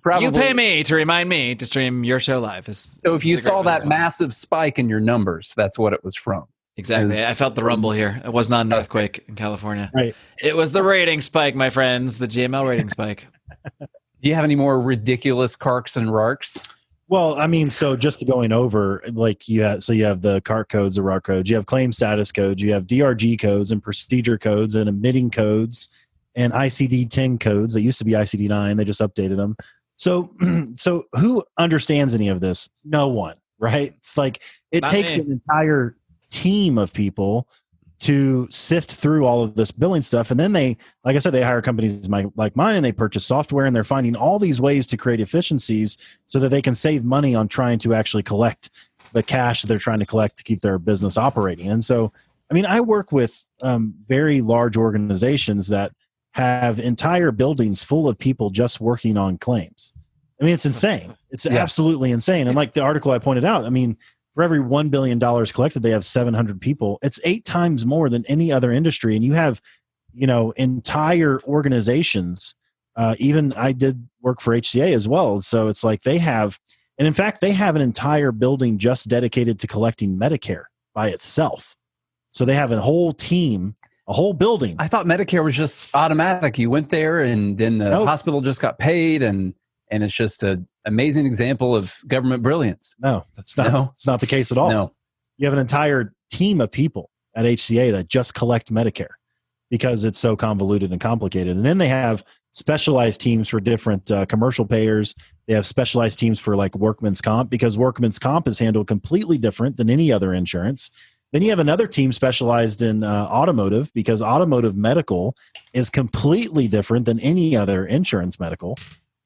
probably, you pay me to remind me to stream your show live. So if you saw that massive spike in your numbers, that's what it was from. Exactly. I felt the rumble here. It was not an earthquake in California. Right. It was the rating spike, my friends, the GML rating spike. Do you have any more ridiculous carks and rarks? Well, I mean, so just going over, like you have the CART codes, the RAR codes, you have claim status codes, you have DRG codes and procedure codes and admitting codes and ICD-10 codes. They used to be ICD-9. They just updated them. So who understands any of this? No one, right? It's like it takes an entire team of people to sift through all of this billing stuff. And then they, like I said, they hire companies like mine, and they purchase software, and they're finding all these ways to create efficiencies so that they can save money on trying to actually collect the cash that they're trying to collect to keep their business operating. And so, I mean, I work with very large organizations that have entire buildings full of people just working on claims. I mean, it's insane. It's absolutely insane. And like the article I pointed out, I mean, for every $1 billion collected, they have 700 people. It's 8 times more than any other industry. And you have, entire organizations. Even I did work for HCA as well. So it's like they have, and in fact, they have an entire building just dedicated to collecting Medicare by itself. So they have a whole team, a whole building. I thought Medicare was just automatic. You went there and then the hospital just got paid, and it's just an amazing example of government brilliance. No, that's not. No. It's not the case at all. No. You have an entire team of people at HCA that just collect Medicare because it's so convoluted and complicated. And then they have specialized teams for different commercial payers. They have specialized teams for like workman's comp, because workman's comp is handled completely different than any other insurance. Then you have another team specialized in automotive, because automotive medical is completely different than any other insurance medical.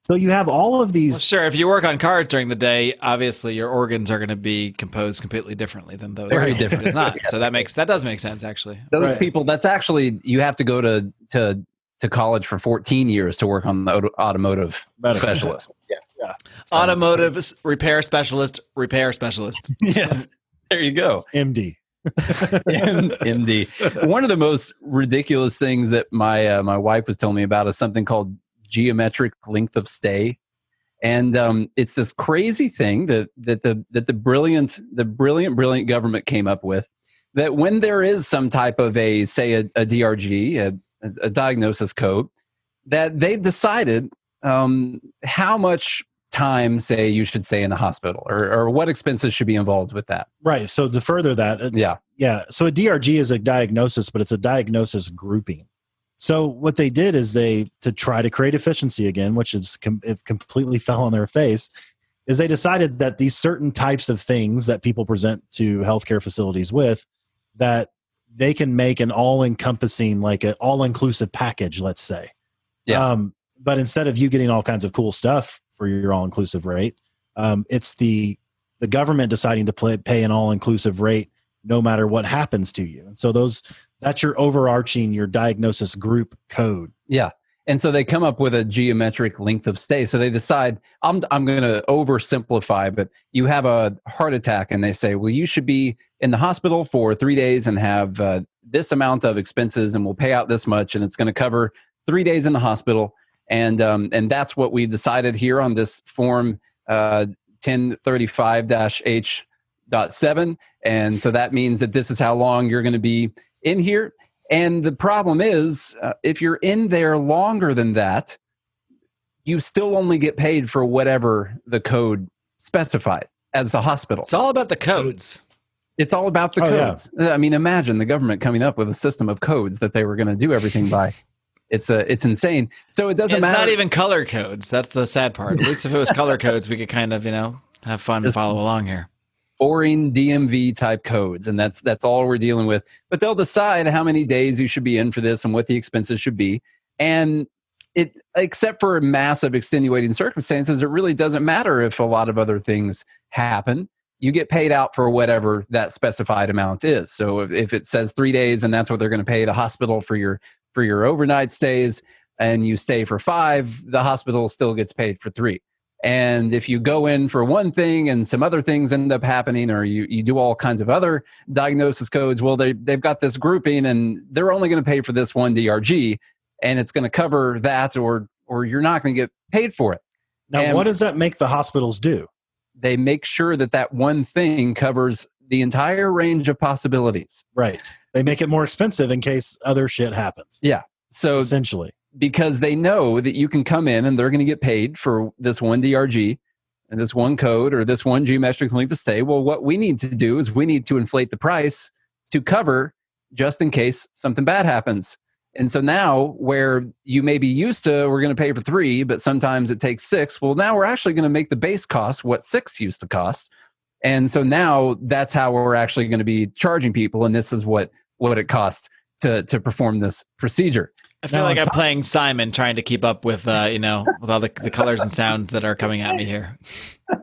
So you have all of these. Well, sure. If you work on cars during the day, obviously your organs are going to be composed completely differently than those. Very different. It's not. So that does make sense, actually. Those people, that's actually, you have to go to college for 14 years to work on the automotive specialist. Yeah. Automotive repair specialist. Yes. There you go. MD. MD. One of the most ridiculous things that my wife was telling me about is something called geometric length of stay. And it's this crazy thing that the brilliant government came up with, that when there is some type of a DRG, a diagnosis code, that they've decided how much time, say, you should stay in the hospital, or what expenses should be involved with that. Right. So to further that, yeah. So a DRG is a diagnosis, but it's a diagnosis grouping. So what they did is to try to create efficiency again, which is it completely fell on their face, is they decided that these certain types of things that people present to healthcare facilities with, that they can make an all-encompassing, like an all-inclusive package, let's say. Yeah. But instead of you getting all kinds of cool stuff for your all-inclusive rate, it's the government deciding to pay an all-inclusive rate no matter what happens to you. And so that's your overarching, your diagnosis group code. Yeah. And so they come up with a geometric length of stay. So they decide, I'm going to oversimplify, but you have a heart attack and they say, well, you should be in the hospital for 3 days and have this amount of expenses, and we'll pay out this much, and it's going to cover 3 days in the hospital. And that's what we decided here on this form 1035-H.7. And so that means that this is how long you're going to be in here. And the problem is, if you're in there longer than that, you still only get paid for whatever the code specifies as the hospital. It's all about the codes. It's all about the codes. Yeah. I mean, imagine the government coming up with a system of codes that they were going to do everything by. It's insane. So it doesn't matter. It's not even color codes. That's the sad part. At least if it was color codes, we could kind of, have fun and follow along here. Boring DMV type codes, and that's all we're dealing with. But they'll decide how many days you should be in for this and what the expenses should be. And it, except for massive extenuating circumstances, it really doesn't matter if a lot of other things happen. You get paid out for whatever that specified amount is. So if it says 3 days and that's what they're going to pay the hospital for your overnight stays, and you stay for 5, the hospital still gets paid for 3. And if you go in for one thing and some other things end up happening, or you do all kinds of other diagnosis codes, well, they've got this grouping and they're only going to pay for this one DRG, and it's going to cover that, or you're not going to get paid for it. Now, and what does that make the hospitals do? They make sure that one thing covers the entire range of possibilities. Right. They make it more expensive in case other shit happens. Yeah. So essentially, because they know that you can come in and they're going to get paid for this one DRG and this one code or this one geometric length of stay. Well, what we need to do is we need to inflate the price to cover just in case something bad happens. And so now, where you may be used to, we're going to pay for 3, but sometimes it takes 6. Well, now we're actually going to make the base cost what 6 used to cost. And so now that's how we're actually going to be charging people. And this is what it costs to perform this procedure. I feel like I'm playing Simon, trying to keep up with, with all the colors and sounds that are coming at me here.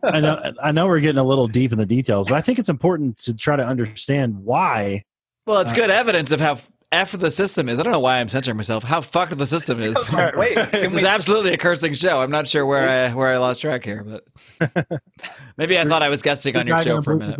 I know we're getting a little deep in the details, but I think it's important to try to understand why. Well, it's good evidence of how effed the system is. I don't know why I'm censoring myself. How fucked the system is. Wait, it's absolutely a cursing show. I'm not sure where I lost track here, but maybe I thought I was guessing on your show for a minute.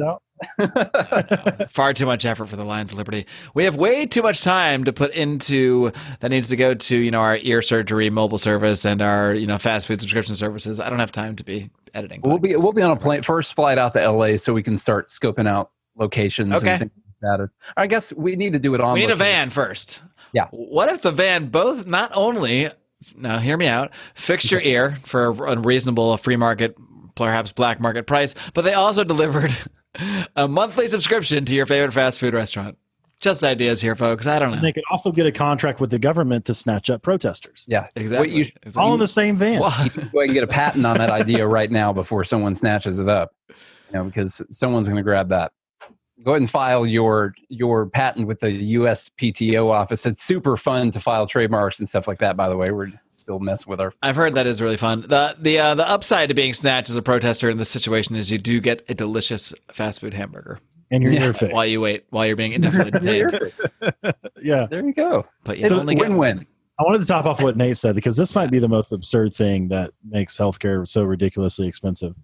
Far too much effort for the Lions of Liberty. We have way too much time to put into that needs to go to our ear surgery mobile service and our fast food subscription services. I don't have time to be editing. We'll be on a plane, first flight out to LA so we can start scoping out locations. Okay. And things like that. I guess we need to do it on. We need location. a van first. Yeah. What if the van both not only, now hear me out, fixed your ear for a reasonable free market, perhaps black market price, but they also delivered a monthly subscription to your favorite fast food restaurant? Just ideas here, folks. I don't know. And they could also get a contract with the government to snatch up protesters. Yeah, exactly. All in the same van. You can go ahead and get a patent on that idea right now before someone snatches it up. Because someone's going to grab that. Go ahead and file your patent with the USPTO office. It's super fun to file trademarks and stuff like that. By the way, we're still messing with our. I've heard that is really fun. The upside to being snatched as a protester in this situation is you do get a delicious fast food hamburger. And you're in your face while you're being indefinitely detained. Yeah, there you go. But it's only win-win. I wanted to top off what Nate said because this might be the most absurd thing that makes healthcare so ridiculously expensive.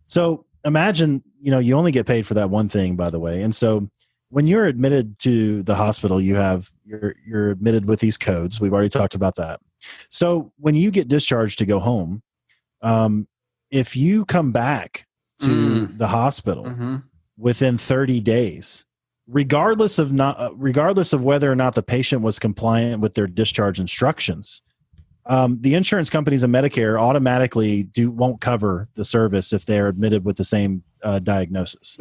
So imagine, you only get paid for that one thing, by the way. And so when you're admitted to the hospital, you're admitted with these codes. We've already talked about that. So when you get discharged to go home, if you come back to the hospital within 30 days, regardless of whether or not the patient was compliant with their discharge instructions, the insurance companies and Medicare automatically won't cover the service if they're admitted with the same diagnosis.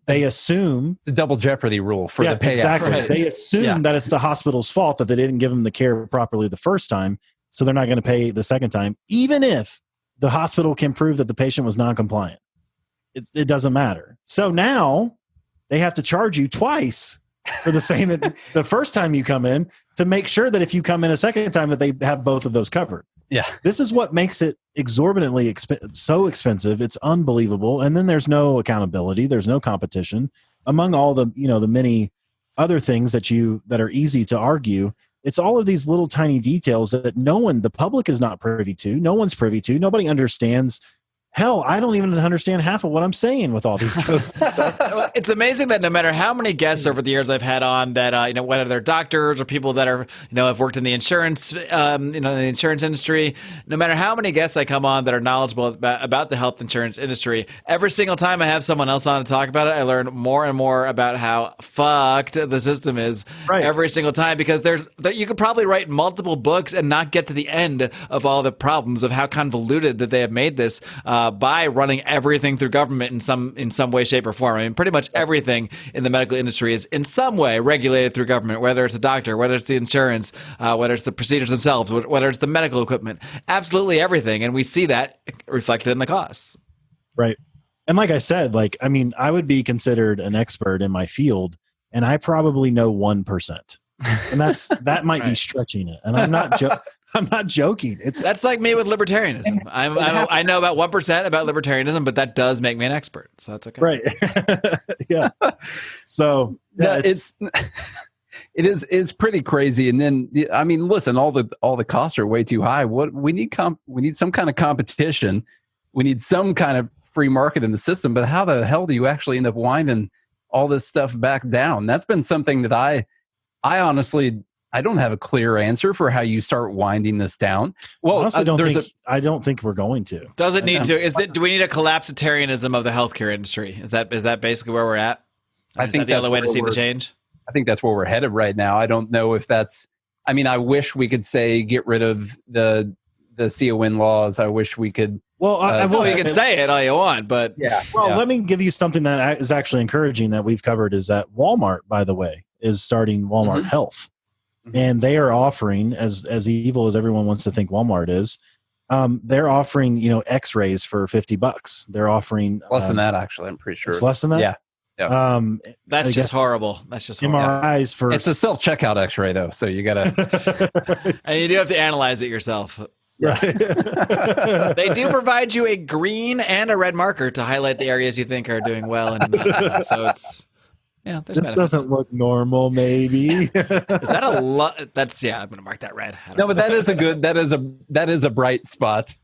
They assume the double jeopardy rule for the payout. Exactly. Right. They assume that it's the hospital's fault that they didn't give them the care properly the first time, so they're not going to pay the second time, even if the hospital can prove that the patient was non-compliant. It doesn't matter. So now they have to charge you twice for the same the first time you come in, to make sure that if you come in a second time that they have both of those covered. Yeah. This is what makes it exorbitantly so expensive. It's unbelievable. And then there's no accountability. There's no competition among all the, the many other things that are easy to argue. It's all of these little tiny details that the public is not privy to. No one's privy to. Nobody understands. Hell, I don't even understand half of what I'm saying with all these codes and stuff. It's amazing that no matter how many guests over the years I've had on that, whether they're doctors or people that are, have worked in the insurance, in the insurance industry, no matter how many guests I come on that are knowledgeable about the health insurance industry, every single time I have someone else on to talk about it, I learn more and more about how fucked the system is every single time, because you could probably write multiple books and not get to the end of all the problems of how convoluted that they have made this. By running everything through government in some way, shape, or form. I mean, pretty much everything in the medical industry is in some way regulated through government, whether it's a doctor, whether it's the insurance, whether it's the procedures themselves, whether it's the medical equipment, absolutely everything. And we see that reflected in the costs. Right. And like I said, I would be considered an expert in my field, and I probably know 1%. And that might be stretching it. And I'm not joking. That's like me with libertarianism. I know about 1% about libertarianism, but that does make me an expert. So that's okay. Right. Yeah. So it is pretty crazy. And then, I mean, listen, all the costs are way too high. We need some kind of competition. We need some kind of free market in the system, but how the hell do you actually end up winding all this stuff back down? That's been something that I honestly, I don't have a clear answer for how you start winding this down. Well, honestly, I don't think we're going to. Does it need to? Do we need a collapsitarianism of the healthcare industry? Is that basically where we're at? I think that's the other way to see the change. I think that's where we're headed right now. I don't know if that's. I mean, I wish we could say get rid of the CON laws. I wish we could. Well, you can say it all you want, but yeah. Well, let me give you something that is actually encouraging that we've covered. Is that Walmart, by the way, is starting Walmart Health, and they are offering, as evil as everyone wants to think Walmart is, they're offering X-rays for $50. They're offering less than that, actually. I'm pretty sure it's less than that. Yeah. That's just horrible. That's just horrible. MRIs for it's a self-checkout X-ray though, so you gotta and you do have to analyze it yourself. Right. They do provide you a green and a red marker to highlight the areas you think are doing well, and so it's this benefits. Doesn't look normal. Maybe is that a lot? That's I'm going to mark that red. No, but that is a good. That is a bright spot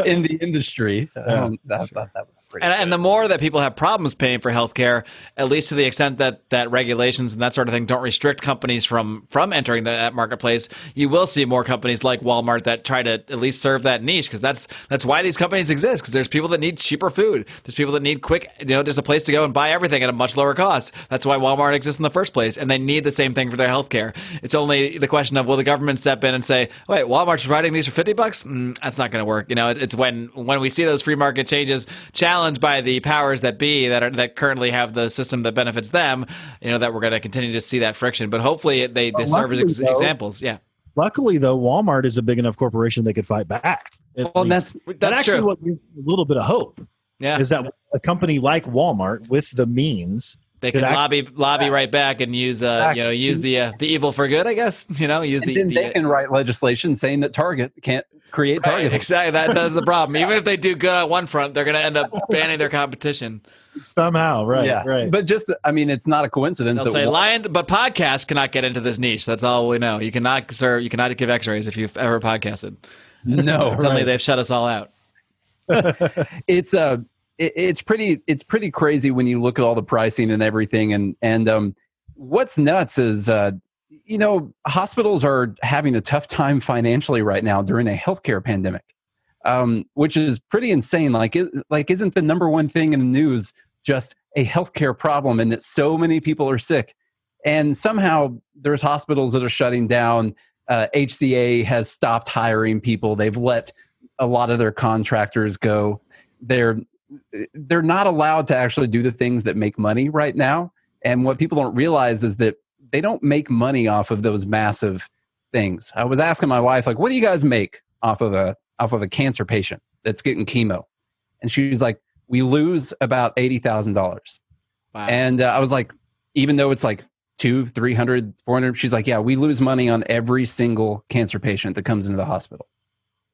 in the industry. I thought that was pretty. And the more that people have problems paying for healthcare, at least to the extent that regulations and that sort of thing don't restrict companies from entering that marketplace, you will see more companies like Walmart that try to at least serve that niche, because that's why these companies exist. Because there's people that need cheaper food. There's people that need quick, just a place to go and buy everything at a much lower cost. That's why Walmart exists in the first place, and they need the same thing for their healthcare. It's only the question of, will the government step in and say, wait, Walmart's providing these for $50? That's not going to work. It's when we see those free market changes challenged by the powers that be that currently have the system that benefits them, that we're going to continue to see that friction. But hopefully they serve as examples. Yeah. Luckily, though, Walmart is a big enough corporation they could fight back. That's actually true. What gives a little bit of hope. Yeah. Is that a company like Walmart with the means they can lobby right back and use use the evil for good, I guess. They can write legislation saying that Target can't create Target. Exactly. That's the problem. Even if they do good on one front, they're going to end up banning their competition somehow. Right. Yeah. Right. But it's not a coincidence. They'll say lions, but podcasts cannot get into this niche. That's all we know. You cannot give X-rays if you've ever podcasted. No. Suddenly they've shut us all out. it's pretty crazy when you look at all the pricing and everything. And what's nuts is, hospitals are having a tough time financially right now during a healthcare pandemic, which is pretty insane. Isn't the number one thing in the news just a healthcare problem, and that so many people are sick? And somehow there's hospitals that are shutting down. HCA has stopped hiring people. They've let a lot of their contractors go. They're not allowed to actually do the things that make money right now. And what people don't realize is that they don't make money off of those massive things. I was asking my wife, what do you guys make off of a cancer patient that's getting chemo? And she was like, we lose about $80,000. Wow. And I was like, even though it's like 200, 300, 400, she's like, yeah, we lose money on every single cancer patient that comes into the hospital.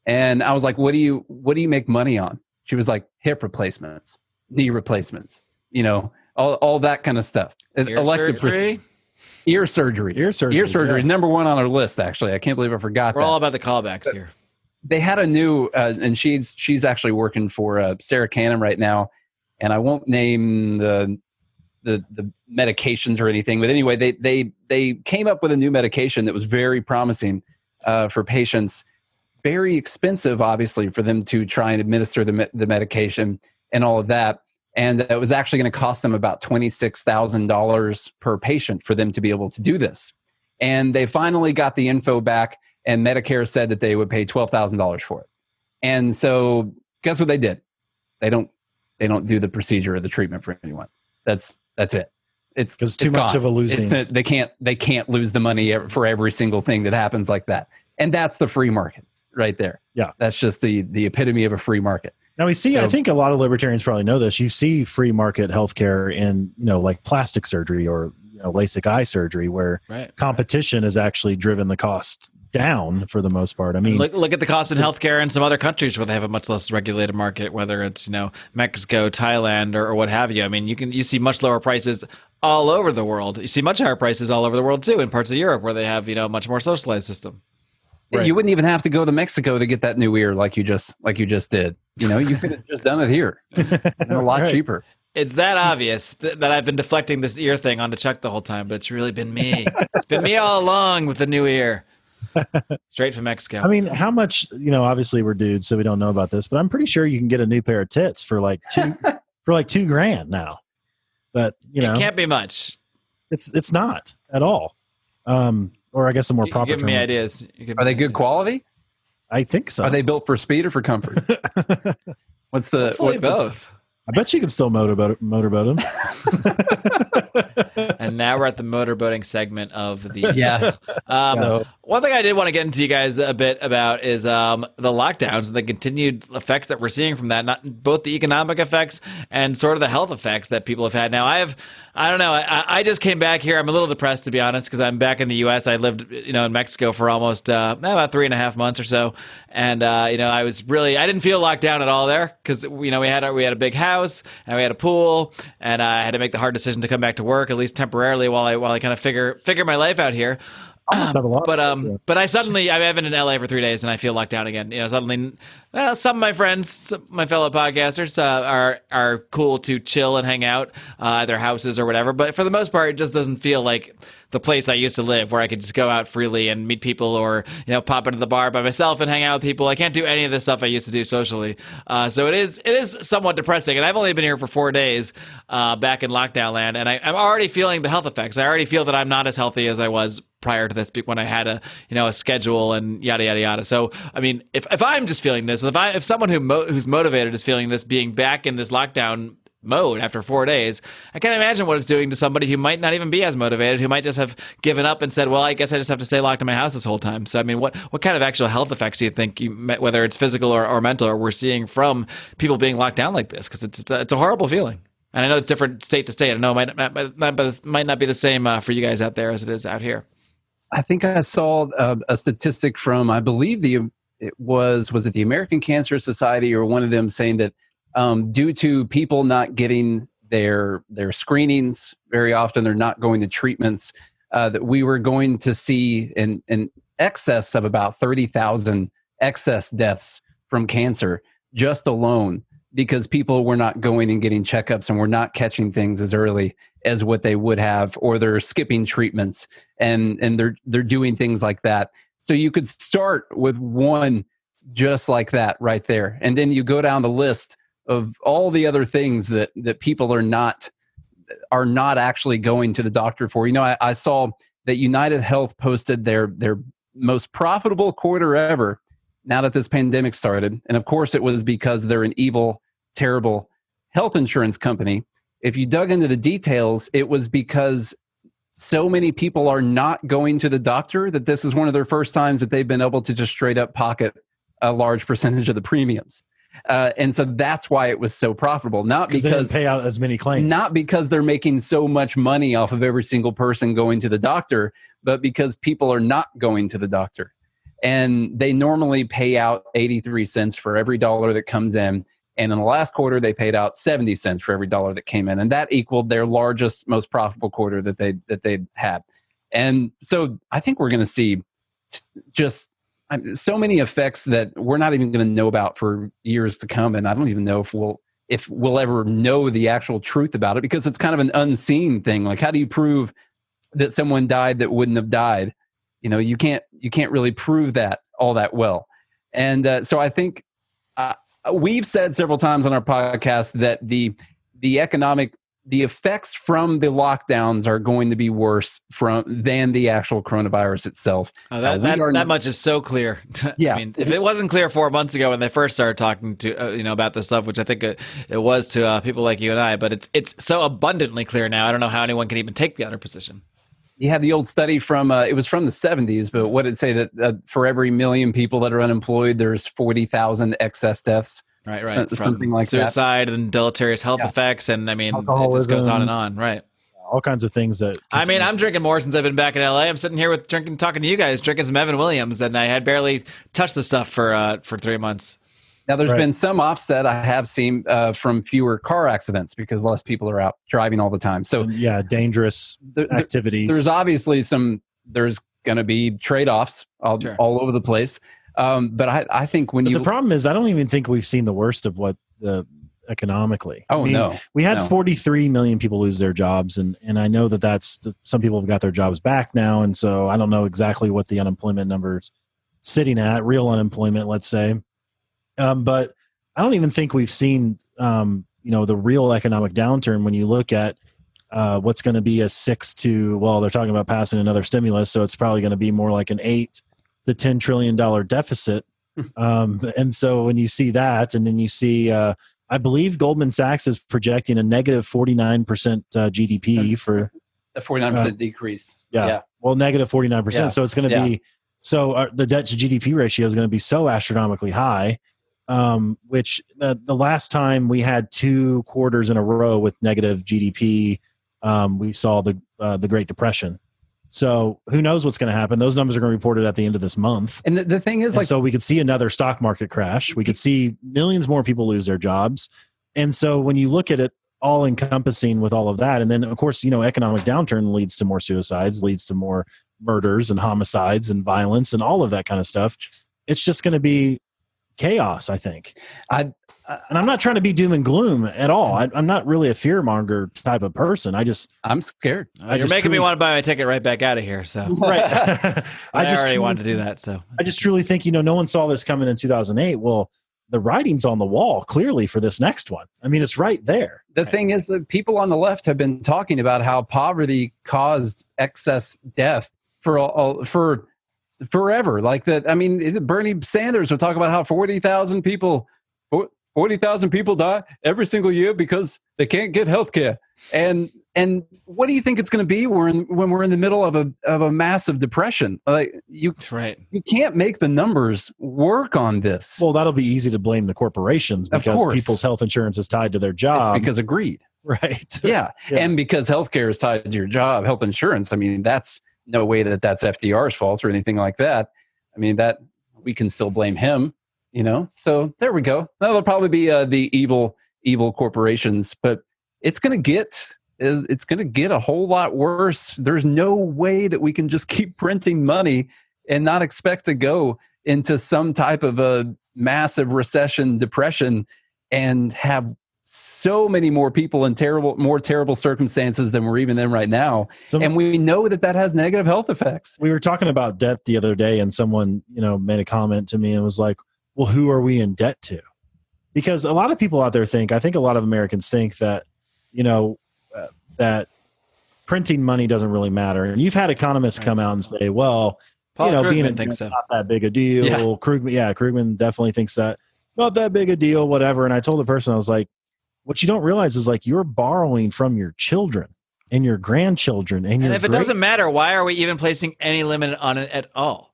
And I was like, what do you make money on? She was like, hip replacements, knee replacements, all that kind of stuff. Elective surgery? Ear surgery. Ear surgery is number one on our list, actually. I can't believe I forgot that. We're all about the callbacks here. They had a new, and she's actually working for Sarah Cannon right now, and I won't name the medications or anything, but anyway, they came up with a new medication that was very promising for patients. Very expensive, obviously, for them to try and administer the medication and all of that. And it was actually going to cost them about $26,000 per patient for them to be able to do this. And they finally got the info back, and Medicare said that they would pay $12,000 for it. And so guess what they did? They don't do the procedure or the treatment for anyone. That's it. It's too much of a losing. They can't lose the money for every single thing that happens like that. And that's the free market right there. Yeah. That's just the epitome of a free market. Now we see, I think a lot of libertarians probably know this. You see free market healthcare in, like plastic surgery or, LASIK eye surgery, where competition has actually driven the cost down for the most part. I mean, look at the cost in healthcare in some other countries where they have a much less regulated market, whether it's, Mexico, Thailand, or what have you. I mean, you see much lower prices all over the world. You see much higher prices all over the world too, in parts of Europe where they have, a much more socialized system. Right. You wouldn't even have to go to Mexico to get that new ear like you just did. You could have just done it here. A lot cheaper. It's that obvious that I've been deflecting this ear thing onto Chuck the whole time, but it's really been me. It's been me all along with the new ear. Straight from Mexico. I mean, how much, obviously we're dudes, so we don't know about this, but I'm pretty sure you can get a new pair of tits for like $2,000 now. But, it can't be much. It's not at all. Or I guess a more proper term. Give me ideas. Are they good quality? I think so. Are they built for speed or for comfort? Hopefully both. I bet you can still motorboat them. And now we're at the motorboating segment of the yeah. One thing I did want to get into you guys a bit about is the lockdowns and the continued effects that we're seeing from that, not both the economic effects and sort of the health effects that people have had. Now, I don't know. I just came back here. I'm a little depressed, to be honest, because I'm back in the U.S. I lived, in Mexico for almost about 3.5 months or so, and I didn't feel locked down at all there because we had a big house and we had a pool, and I had to make the hard decision to come back to work at least temporarily while I kind of figure my life out here. But I've been in LA for 3 days and I feel locked down again. Suddenly, some of my friends, my fellow podcasters, are cool to chill and hang out at their houses or whatever. But for the most part, it just doesn't feel like the place I used to live, where I could just go out freely and meet people, or pop into the bar by myself and hang out with people. I can't do any of this stuff I used to do socially. So it is somewhat depressing. And I've only been here for 4 days back in lockdown land, and I'm already feeling the health effects. I already feel that I'm not as healthy as I was prior to this, when I had a schedule and yada yada yada. So I mean, if I'm just feeling this, if someone who's motivated is feeling this, being back in this lockdown mode after 4 days, I can't imagine what it's doing to somebody who might not even be as motivated, who might just have given up and said, well, I guess I just have to stay locked in my house this whole time. So I mean, what kind of actual health effects do you think, whether it's physical or mental, or we're seeing from people being locked down like this? Because it's a horrible feeling. And I know it's different state to state. I know it might not be the same for you guys out there as it is out here. I think I saw a statistic from, I believe was it the American Cancer Society or one of them, saying that due to people not getting their screenings very often, they're not going to treatments, that we were going to see an excess of about 30,000 excess deaths from cancer just alone because people were not going and getting checkups and were not catching things as early as what they would have, or they're skipping treatments and they're doing things like that. So you could start with one just like that right there. And then you go down the list of all the other things that people are not actually going to the doctor for. You know, I saw that United Health posted their most profitable quarter ever now that this pandemic started. And of course it was because they're an evil, terrible health insurance company. If you dug into the details, it was because so many people are not going to the doctor that this is one of their first times that they've been able to just straight up pocket a large percentage of the premiums. And so that's why it was so profitable. Not because they didn't pay out as many claims. Not because they're making so much money off of every single person going to the doctor, but because people are not going to the doctor. And they normally pay out 83 cents for every dollar that comes in. And in the last quarter, they paid out 70 cents for every dollar that came in. And that equaled their largest, most profitable quarter that they'd had. And so I think we're going to see just so many effects that we're not even going to know about for years to come. And I don't even know if we'll ever know the actual truth about it, because it's kind of an unseen thing. Like, how do you prove that someone died that wouldn't have died? You know, you can't really prove that all that well. And so I think we've said several times on our podcast that the effects from the lockdowns are going to be worse than the actual coronavirus itself. Oh, that much is so clear. Yeah. I mean, if it wasn't clear 4 months ago when they first started talking to about this stuff, which I think it was to people like you and I, but it's so abundantly clear now. I don't know how anyone can even take the other position. You had the old study from it was from the 70s, but what did it say that for every million people that are unemployed, there's 40,000 excess deaths. Right. Something like suicide and deleterious health effects. And I mean, it just goes on and on. Right. All kinds of things that. I mean, I'm drinking more since I've been back in LA. I'm sitting here talking to you guys, drinking some Evan Williams, and I had barely touched the stuff for 3 months. Now, there's been some offset I have seen from fewer car accidents because less people are out driving all the time. So dangerous activities. There's obviously there's going to be trade-offs all over the place. But I think the problem is, I don't even think we've seen the worst of what economically. Oh, no. We had 43 million people lose their jobs. And I know that's some people have got their jobs back now. And so I don't know exactly what the unemployment number's sitting at, real unemployment, let's say. But I don't even think we've seen, the real economic downturn when you look at what's going to be they're talking about passing another stimulus. So it's probably going to be more like an $8 to $10 trillion deficit. And so when you see that, and then you see, I believe Goldman Sachs is projecting a negative 49% GDP for a 49% decrease. Yeah. Well, negative 49%. Yeah. So it's going to be, the debt to GDP ratio is going to be so astronomically high, which the last time we had 2 quarters in a row with negative GDP, we saw the Great Depression. So who knows what's going to happen? Those numbers are going to be reported at the end of this month. And the thing is, so we could see another stock market crash. We could see millions more people lose their jobs. And so when you look at it all encompassing with all of that, and then of course, economic downturn leads to more suicides, leads to more murders and homicides and violence and all of that kind of stuff. It's just going to be chaos, I think. And I'm not trying to be doom and gloom at all. I'm not really a fearmonger type of person. I'm scared. You're making me want to buy my ticket right back out of here. So right. I already wanted to do that. So I just truly think, no one saw this coming in 2008. Well, the writing's on the wall clearly for this next one. I mean, it's right there. The thing is that people on the left have been talking about how poverty caused excess death for forever. Like that. I mean, Bernie Sanders would talk about how 40,000 people die every single year because they can't get health care. And what do you think it's going to be when we're in the middle of a massive depression? Like you can't make the numbers work on this. Well, that'll be easy to blame the corporations because people's health insurance is tied to their job. It's because of greed. Right. Yeah. And because healthcare is tied to your job, health insurance. I mean, that's no way that's FDR's fault or anything like that. I mean, that we can still blame him. So there we go. That'll probably be the evil corporations, but it's going to get a whole lot worse. There's no way that we can just keep printing money and not expect to go into some type of a massive recession, depression, and have so many more people in more terrible circumstances than we're even in right now. And we know that has negative health effects. We were talking about debt the other day, and someone, made a comment to me and was like, well, who are we in debt to? Because a lot of people out there I think a lot of Americans think that, that printing money doesn't really matter. And you've had economists come out and say, well, Paul being Krugman thinks so. Not that big a deal. Yeah. Krugman definitely thinks that. Not that big a deal, whatever. And I told the person, I was like, what you don't realize is like you're borrowing from your children and your grandchildren. And if it doesn't matter, why are we even placing any limit on it at all?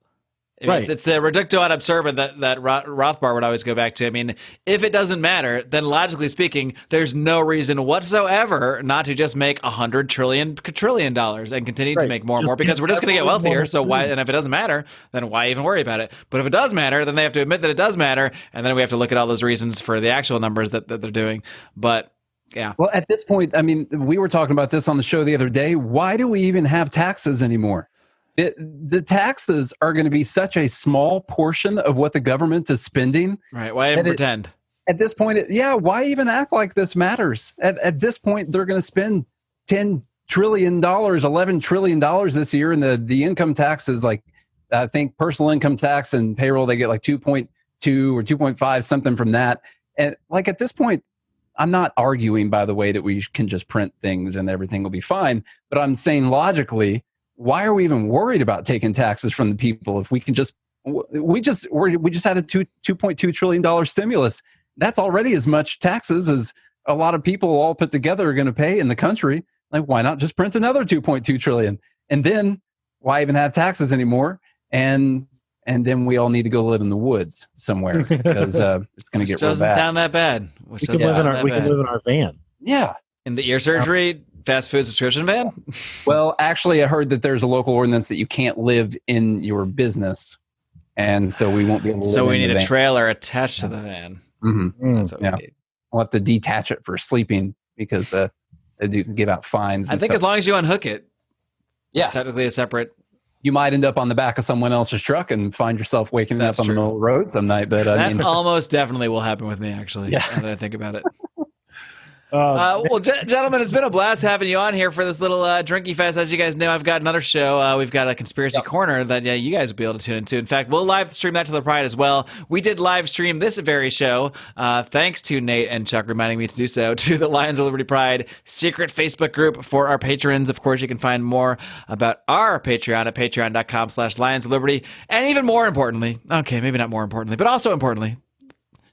I mean, Right. It's the reductio ad absurdum that Rothbard would always go back to. I mean, if it doesn't matter, then logically speaking, there's no reason whatsoever not to just make $100 trillion and continue to make more and more, because we're just going to get wealthier. So why? And if it doesn't matter, then why even worry about it? But if it does matter, then they have to admit that it does matter, and then we have to look at all those reasons for the actual numbers that they're doing. But yeah. Well, at this point, I mean, we were talking about this on the show the other day. Why do we even have taxes anymore? The taxes are going to be such a small portion of what the government is spending. Right. Why even pretend? At this point, why even act like this matters? At this point, they're going to spend $10 trillion, $11 trillion this year. And the income tax is like, I think personal income tax and payroll, they get like 2.2 or 2.5, something from that. And like at this point, I'm not arguing, by the way, that we can just print things and everything will be fine. But I'm saying logically, why are we even worried about taking taxes from the people if we can we just had a $2.2 trillion stimulus? That's already as much taxes as a lot of people all put together are going to pay in the country. Like, why not just print another 2.2 trillion? And then why even have taxes anymore? And then we all need to go live in the woods somewhere because it's going to get real bad. Doesn't sound that bad. We can live in our van. Yeah. In the ear surgery fast food subscription van? Well, actually, I heard that there's a local ordinance that you can't live in your business. And so we won't be able to live in the van. So we need a trailer attached to the van. Mm-hmm. That's what we need. We'll have to detach it for sleeping because they do give out fines. I think as long as you unhook it, it's technically a separate. You might end up on the back of someone else's truck and find yourself waking up on the middle of the road some night. But that almost definitely will happen with me, actually, now that I think about it. Well, gentlemen, it's been a blast having you on here for this little drinky fest. As you guys know, I've got another show. We've got a conspiracy corner that you guys will be able to tune into. In fact, we'll live stream that to the Pride as well. We did live stream this very show, thanks to Nate and Chuck reminding me to do so, to the Lions of Liberty Pride secret Facebook group for our patrons. Of course, you can find more about our Patreon at patreon.com/Lions of Liberty. And even more importantly, okay, maybe not more importantly, but also importantly,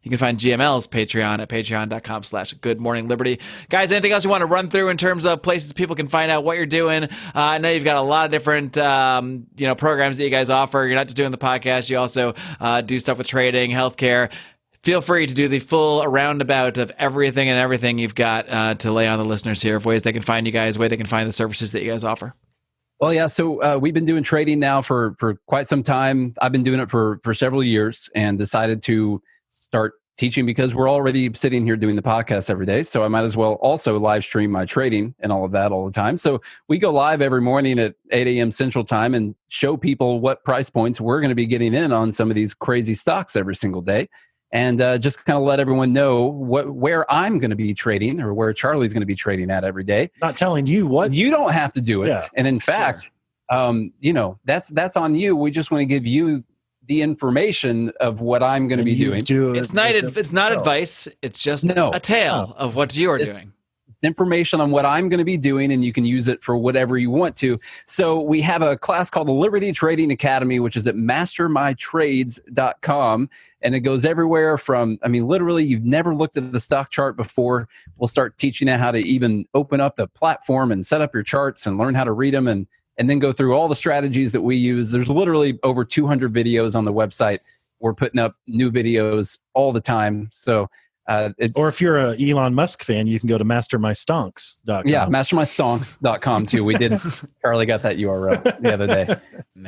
you can find GML's Patreon at patreon.com/Good Morning Liberty. Guys, anything else you want to run through in terms of places people can find out what you're doing? I know you've got a lot of different programs that you guys offer. You're not just doing the podcast. You also do stuff with trading, healthcare. Feel free to do the full roundabout of everything you've got to lay on the listeners here of ways they can find you guys, way they can find the services that you guys offer. Well, yeah. So we've been doing trading now for quite some time. I've been doing it for several years and decided to start teaching because we're already sitting here doing the podcast every day. So I might as well also live stream my trading and all of that all the time. So we go live every morning at 8 a.m. Central Time and show people what price points we're going to be getting in on some of these crazy stocks every single day. And just kind of let everyone know where I'm going to be trading or where Charlie's going to be trading at every day. Not telling you what. You don't have to do it. Yeah, and in fact, that's on you. We just want to give you the information of what I'm going to be doing. It's not advice. It's just a tale of what you are doing. Information on what I'm going to be doing, and you can use it for whatever you want to. So we have a class called the Liberty Trading Academy, which is at mastermytrades.com. And it goes everywhere from, literally, you've never looked at the stock chart before. We'll start teaching you how to even open up the platform and set up your charts and learn how to read them and then go through all the strategies that we use. There's literally over 200 videos on the website. We're putting up new videos all the time. So or if you're an Elon Musk fan, you can go to mastermystonks.com. Yeah, mastermystonks.com too. We did. Charlie got that URL the other day.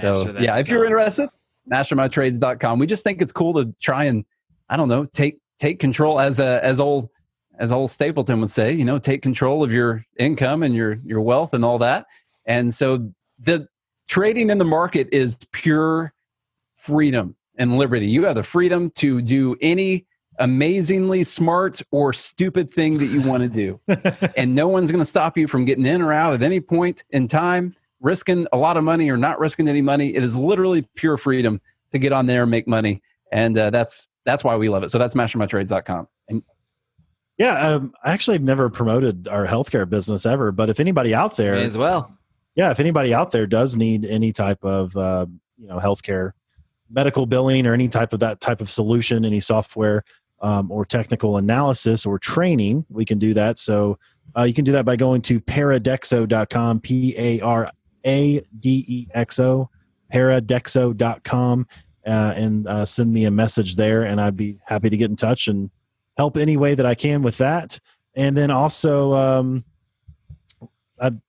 So yeah, if you're interested, mastermytrades.com. We just think it's cool to try and, take control as old Stapleton would say, take control of your income and your wealth and all that. And so the trading in the market is pure freedom and liberty. You have the freedom to do any amazingly smart or stupid thing that you want to do. And no one's going to stop you from getting in or out at any point in time, risking a lot of money or not risking any money. It is literally pure freedom to get on there and make money. And that's why we love it. So that's mastermytrades.com. And Yeah, I actually never promoted our healthcare business ever, but if anybody out there May as well. Yeah, if anybody out there does need any type of healthcare, medical billing, or any type of that type of solution, any software or technical analysis or training, we can do that. So you can do that by going to paradexo.com, Paradexo, paradexo.com, and send me a message there, and I'd be happy to get in touch and help any way that I can with that. And then also,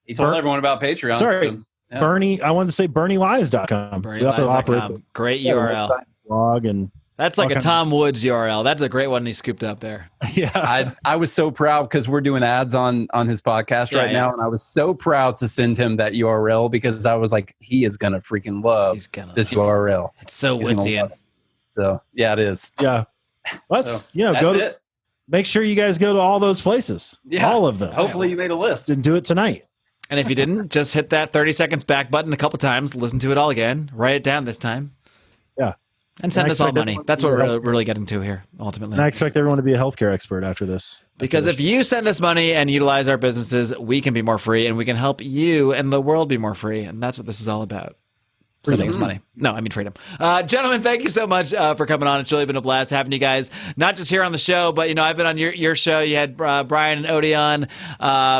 he told everyone about Patreon. Sorry, so, yeah. Bernie. I wanted to say BernieLies.com. We also operate the great URL. website, blog, and that's like a Tom Woods URL. That's a great one he scooped up there. Yeah, I was so proud because we're doing ads on his podcast right now, and I was so proud to send him that URL because I was like, he is gonna freaking love this URL. It's so Woodsian. So yeah, it is. Yeah, let's go to it. Make sure you guys go to all those places. Yeah, all of them. Hopefully you made a list and do it tonight. And if you didn't, just hit that 30 seconds back button a couple times, listen to it all again, write it down this time. Yeah. And send us all money. That's what we're really getting to here, ultimately. And I expect everyone to be a healthcare expert after this. Because if you send us money and utilize our businesses, we can be more free and we can help you and the world be more free. And that's what this is all about. Sending us money. No, I mean freedom. Gentlemen, thank you so much for coming on. It's really been a blast having you guys, not just here on the show, but, I've been on your show. You had Brian and Odie on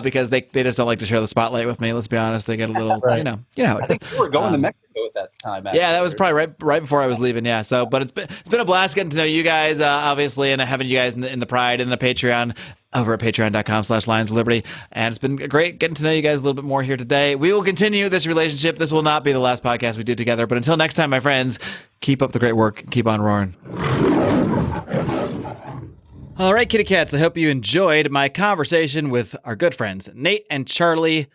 because they just don't like to share the spotlight with me. Let's be honest. They get a little, right. I think we were going to Mexico at that time. Yeah, that was probably right before I was leaving. Yeah. So, but it's been a blast getting to know you guys, obviously, and having you guys in the Pride and the Patreon over at patreon.com/Lions of Liberty. And it's been great getting to know you guys a little bit more here today. We will continue this relationship. This will not be the last podcast we do together. But until next time, my friends, keep up the great work. Keep on roaring. All right, kitty cats, I hope you enjoyed my conversation with our good friends, Nate and Charlie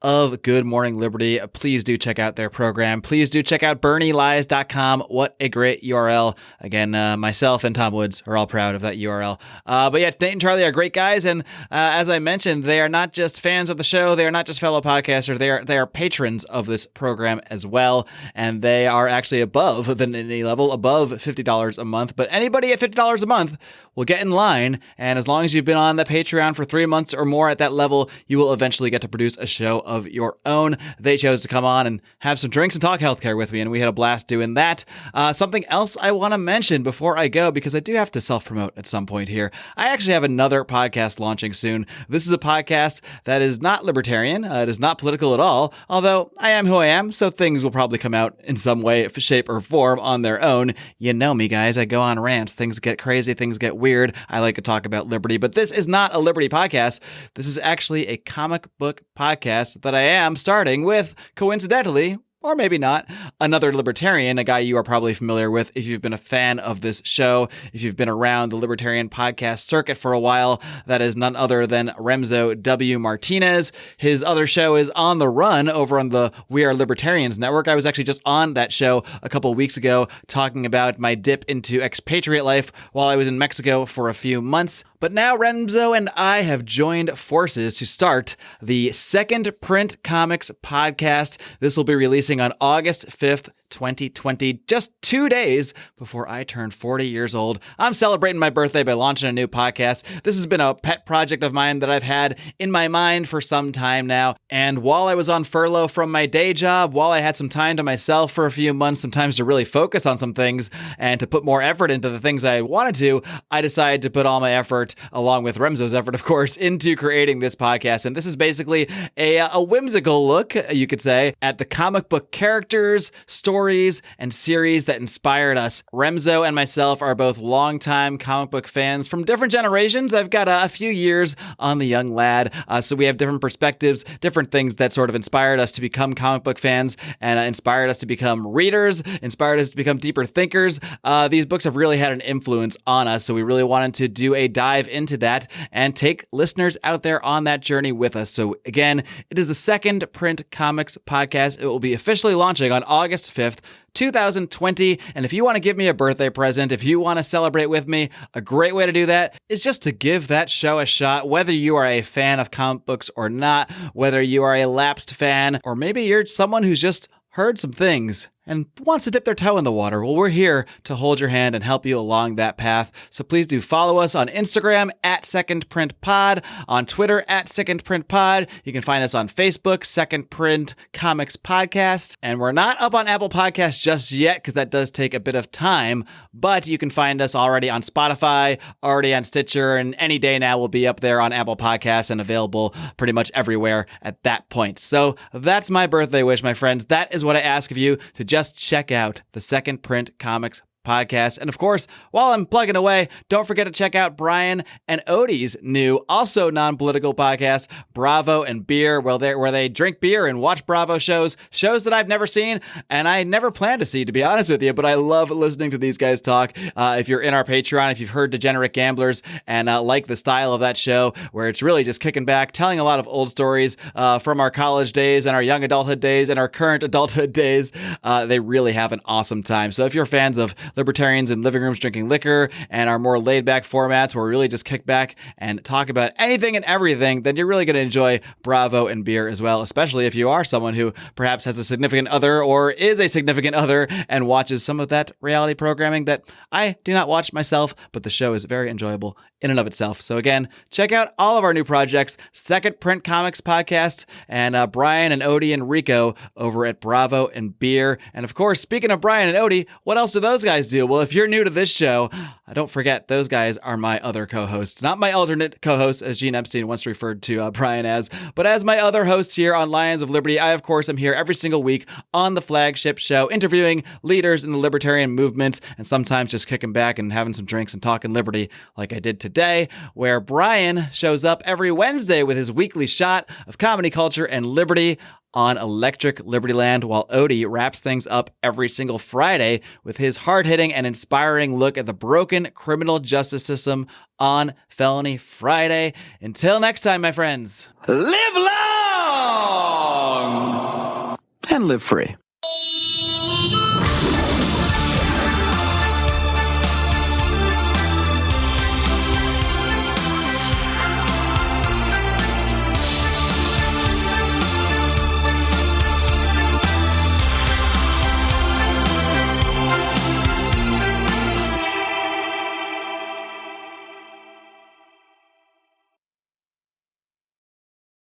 of Good Morning Liberty. Please do check out their program. Please do check out BernieLies.com. What a great URL. Again, myself and Tom Woods are all proud of that URL. But yeah, Nate and Charlie are great guys. And as I mentioned, they are not just fans of the show. They are not just fellow podcasters. They are patrons of this program as well. And they are actually above the Nittany level, above $50 a month. But anybody at $50 a month will get in line. And as long as you've been on the Patreon for 3 months or more at that level, you will eventually get to produce a show of your own. They chose to come on and have some drinks and talk healthcare with me, and we had a blast doing that. Something else I want to mention before I go, because I do have to self-promote at some point here. I actually have another podcast launching soon. This is a podcast that is not libertarian. It is not political at all, although I am who I am, so things will probably come out in some way, shape, or form on their own. You know me, guys. I go on rants. Things get crazy. Things get weird. I like to talk about liberty, but this is not a liberty podcast. This is actually a comic book podcast that I am starting with, coincidentally, or maybe not, another libertarian, a guy you are probably familiar with if you've been a fan of this show, if you've been around the libertarian podcast circuit for a while. That is none other than Remzo W. Martinez. His other show is On the Run over on the We Are Libertarians network. I was actually just on that show a couple of weeks ago talking about my dip into expatriate life while I was in Mexico for a few months. But now Remzo and I have joined forces to start the Second Print Comics podcast. This will be releasing on August 5th, 2020, just 2 days before I turned 40 years old. I'm celebrating my birthday by launching a new podcast. This has been a pet project of mine that I've had in my mind for some time now. And while I was on furlough from my day job, while I had some time to myself for a few months, sometimes to really focus on some things and to put more effort into the things I wanted to, I decided to put all my effort, along with Remzo's effort, of course, into creating this podcast. And this is basically a whimsical look, you could say, at the comic book characters, stories, and series that inspired us. Remzo and myself are both longtime comic book fans from different generations. I've got a few years on the young lad, so we have different perspectives, different things that sort of inspired us to become comic book fans and inspired us to become readers, inspired us to become deeper thinkers. These books have really had an influence on us, so we really wanted to do a dive into that and take listeners out there on that journey with us. So again, it is the Second Print Comics podcast. It will be officially launching on August 5th. 25th, 2020. And if you want to give me a birthday present, if you want to celebrate with me, a great way to do that is just to give that show a shot, whether you are a fan of comic books or not, whether you are a lapsed fan, or maybe you're someone who's just heard some things and wants to dip their toe in the water. Well, we're here to hold your hand and help you along that path. So please do follow us on Instagram at Second Print Pod, on Twitter at Second Print Pod. You can find us on Facebook, Second Print Comics Podcast. And we're not up on Apple Podcasts just yet because that does take a bit of time, but you can find us already on Spotify, already on Stitcher, and any day now we'll be up there on Apple Podcasts and available pretty much everywhere at that point. So that's my birthday wish, my friends. That is what I ask of you, to just check out the Second Print Comics Podcast. And of course, while I'm plugging away, don't forget to check out Brian and Odie's new, also non-political podcast, Bravo and Beer, where they drink beer and watch Bravo shows that I've never seen and I never plan to see, to be honest with you, but I love listening to these guys talk. If you're in our Patreon, if you've heard Degenerate Gamblers and like the style of that show, where it's really just kicking back, telling a lot of old stories from our college days and our young adulthood days and our current adulthood days, they really have an awesome time. So if you're fans of libertarians in living rooms drinking liquor and our more laid-back formats where we really just kick back and talk about anything and everything, then you're really going to enjoy Bravo and Beer as well, especially if you are someone who perhaps has a significant other or is a significant other and watches some of that reality programming that I do not watch myself, but the show is very enjoyable in and of itself. So again, check out all of our new projects, Second Print Comics Podcast, and Brian and Odie and Rico over at Bravo and Beer. And of course, speaking of Brian and Odie, what else do those guys do? Well, if you're new to this show, don't forget, those guys are my other co-hosts. Not my alternate co-hosts, as Gene Epstein once referred to Brian as, but as my other hosts here on Lions of Liberty. I, of course, am here every single week on the flagship show, interviewing leaders in the libertarian movement, and sometimes just kicking back and having some drinks and talking liberty, like I did today, where Brian shows up every Wednesday with his weekly shot of comedy, culture, and liberty on Electric Liberty Land, while Odie wraps things up every single Friday with his hard-hitting and inspiring look at the broken criminal justice system on Felony Friday. Until next time, my friends, Live long and live free.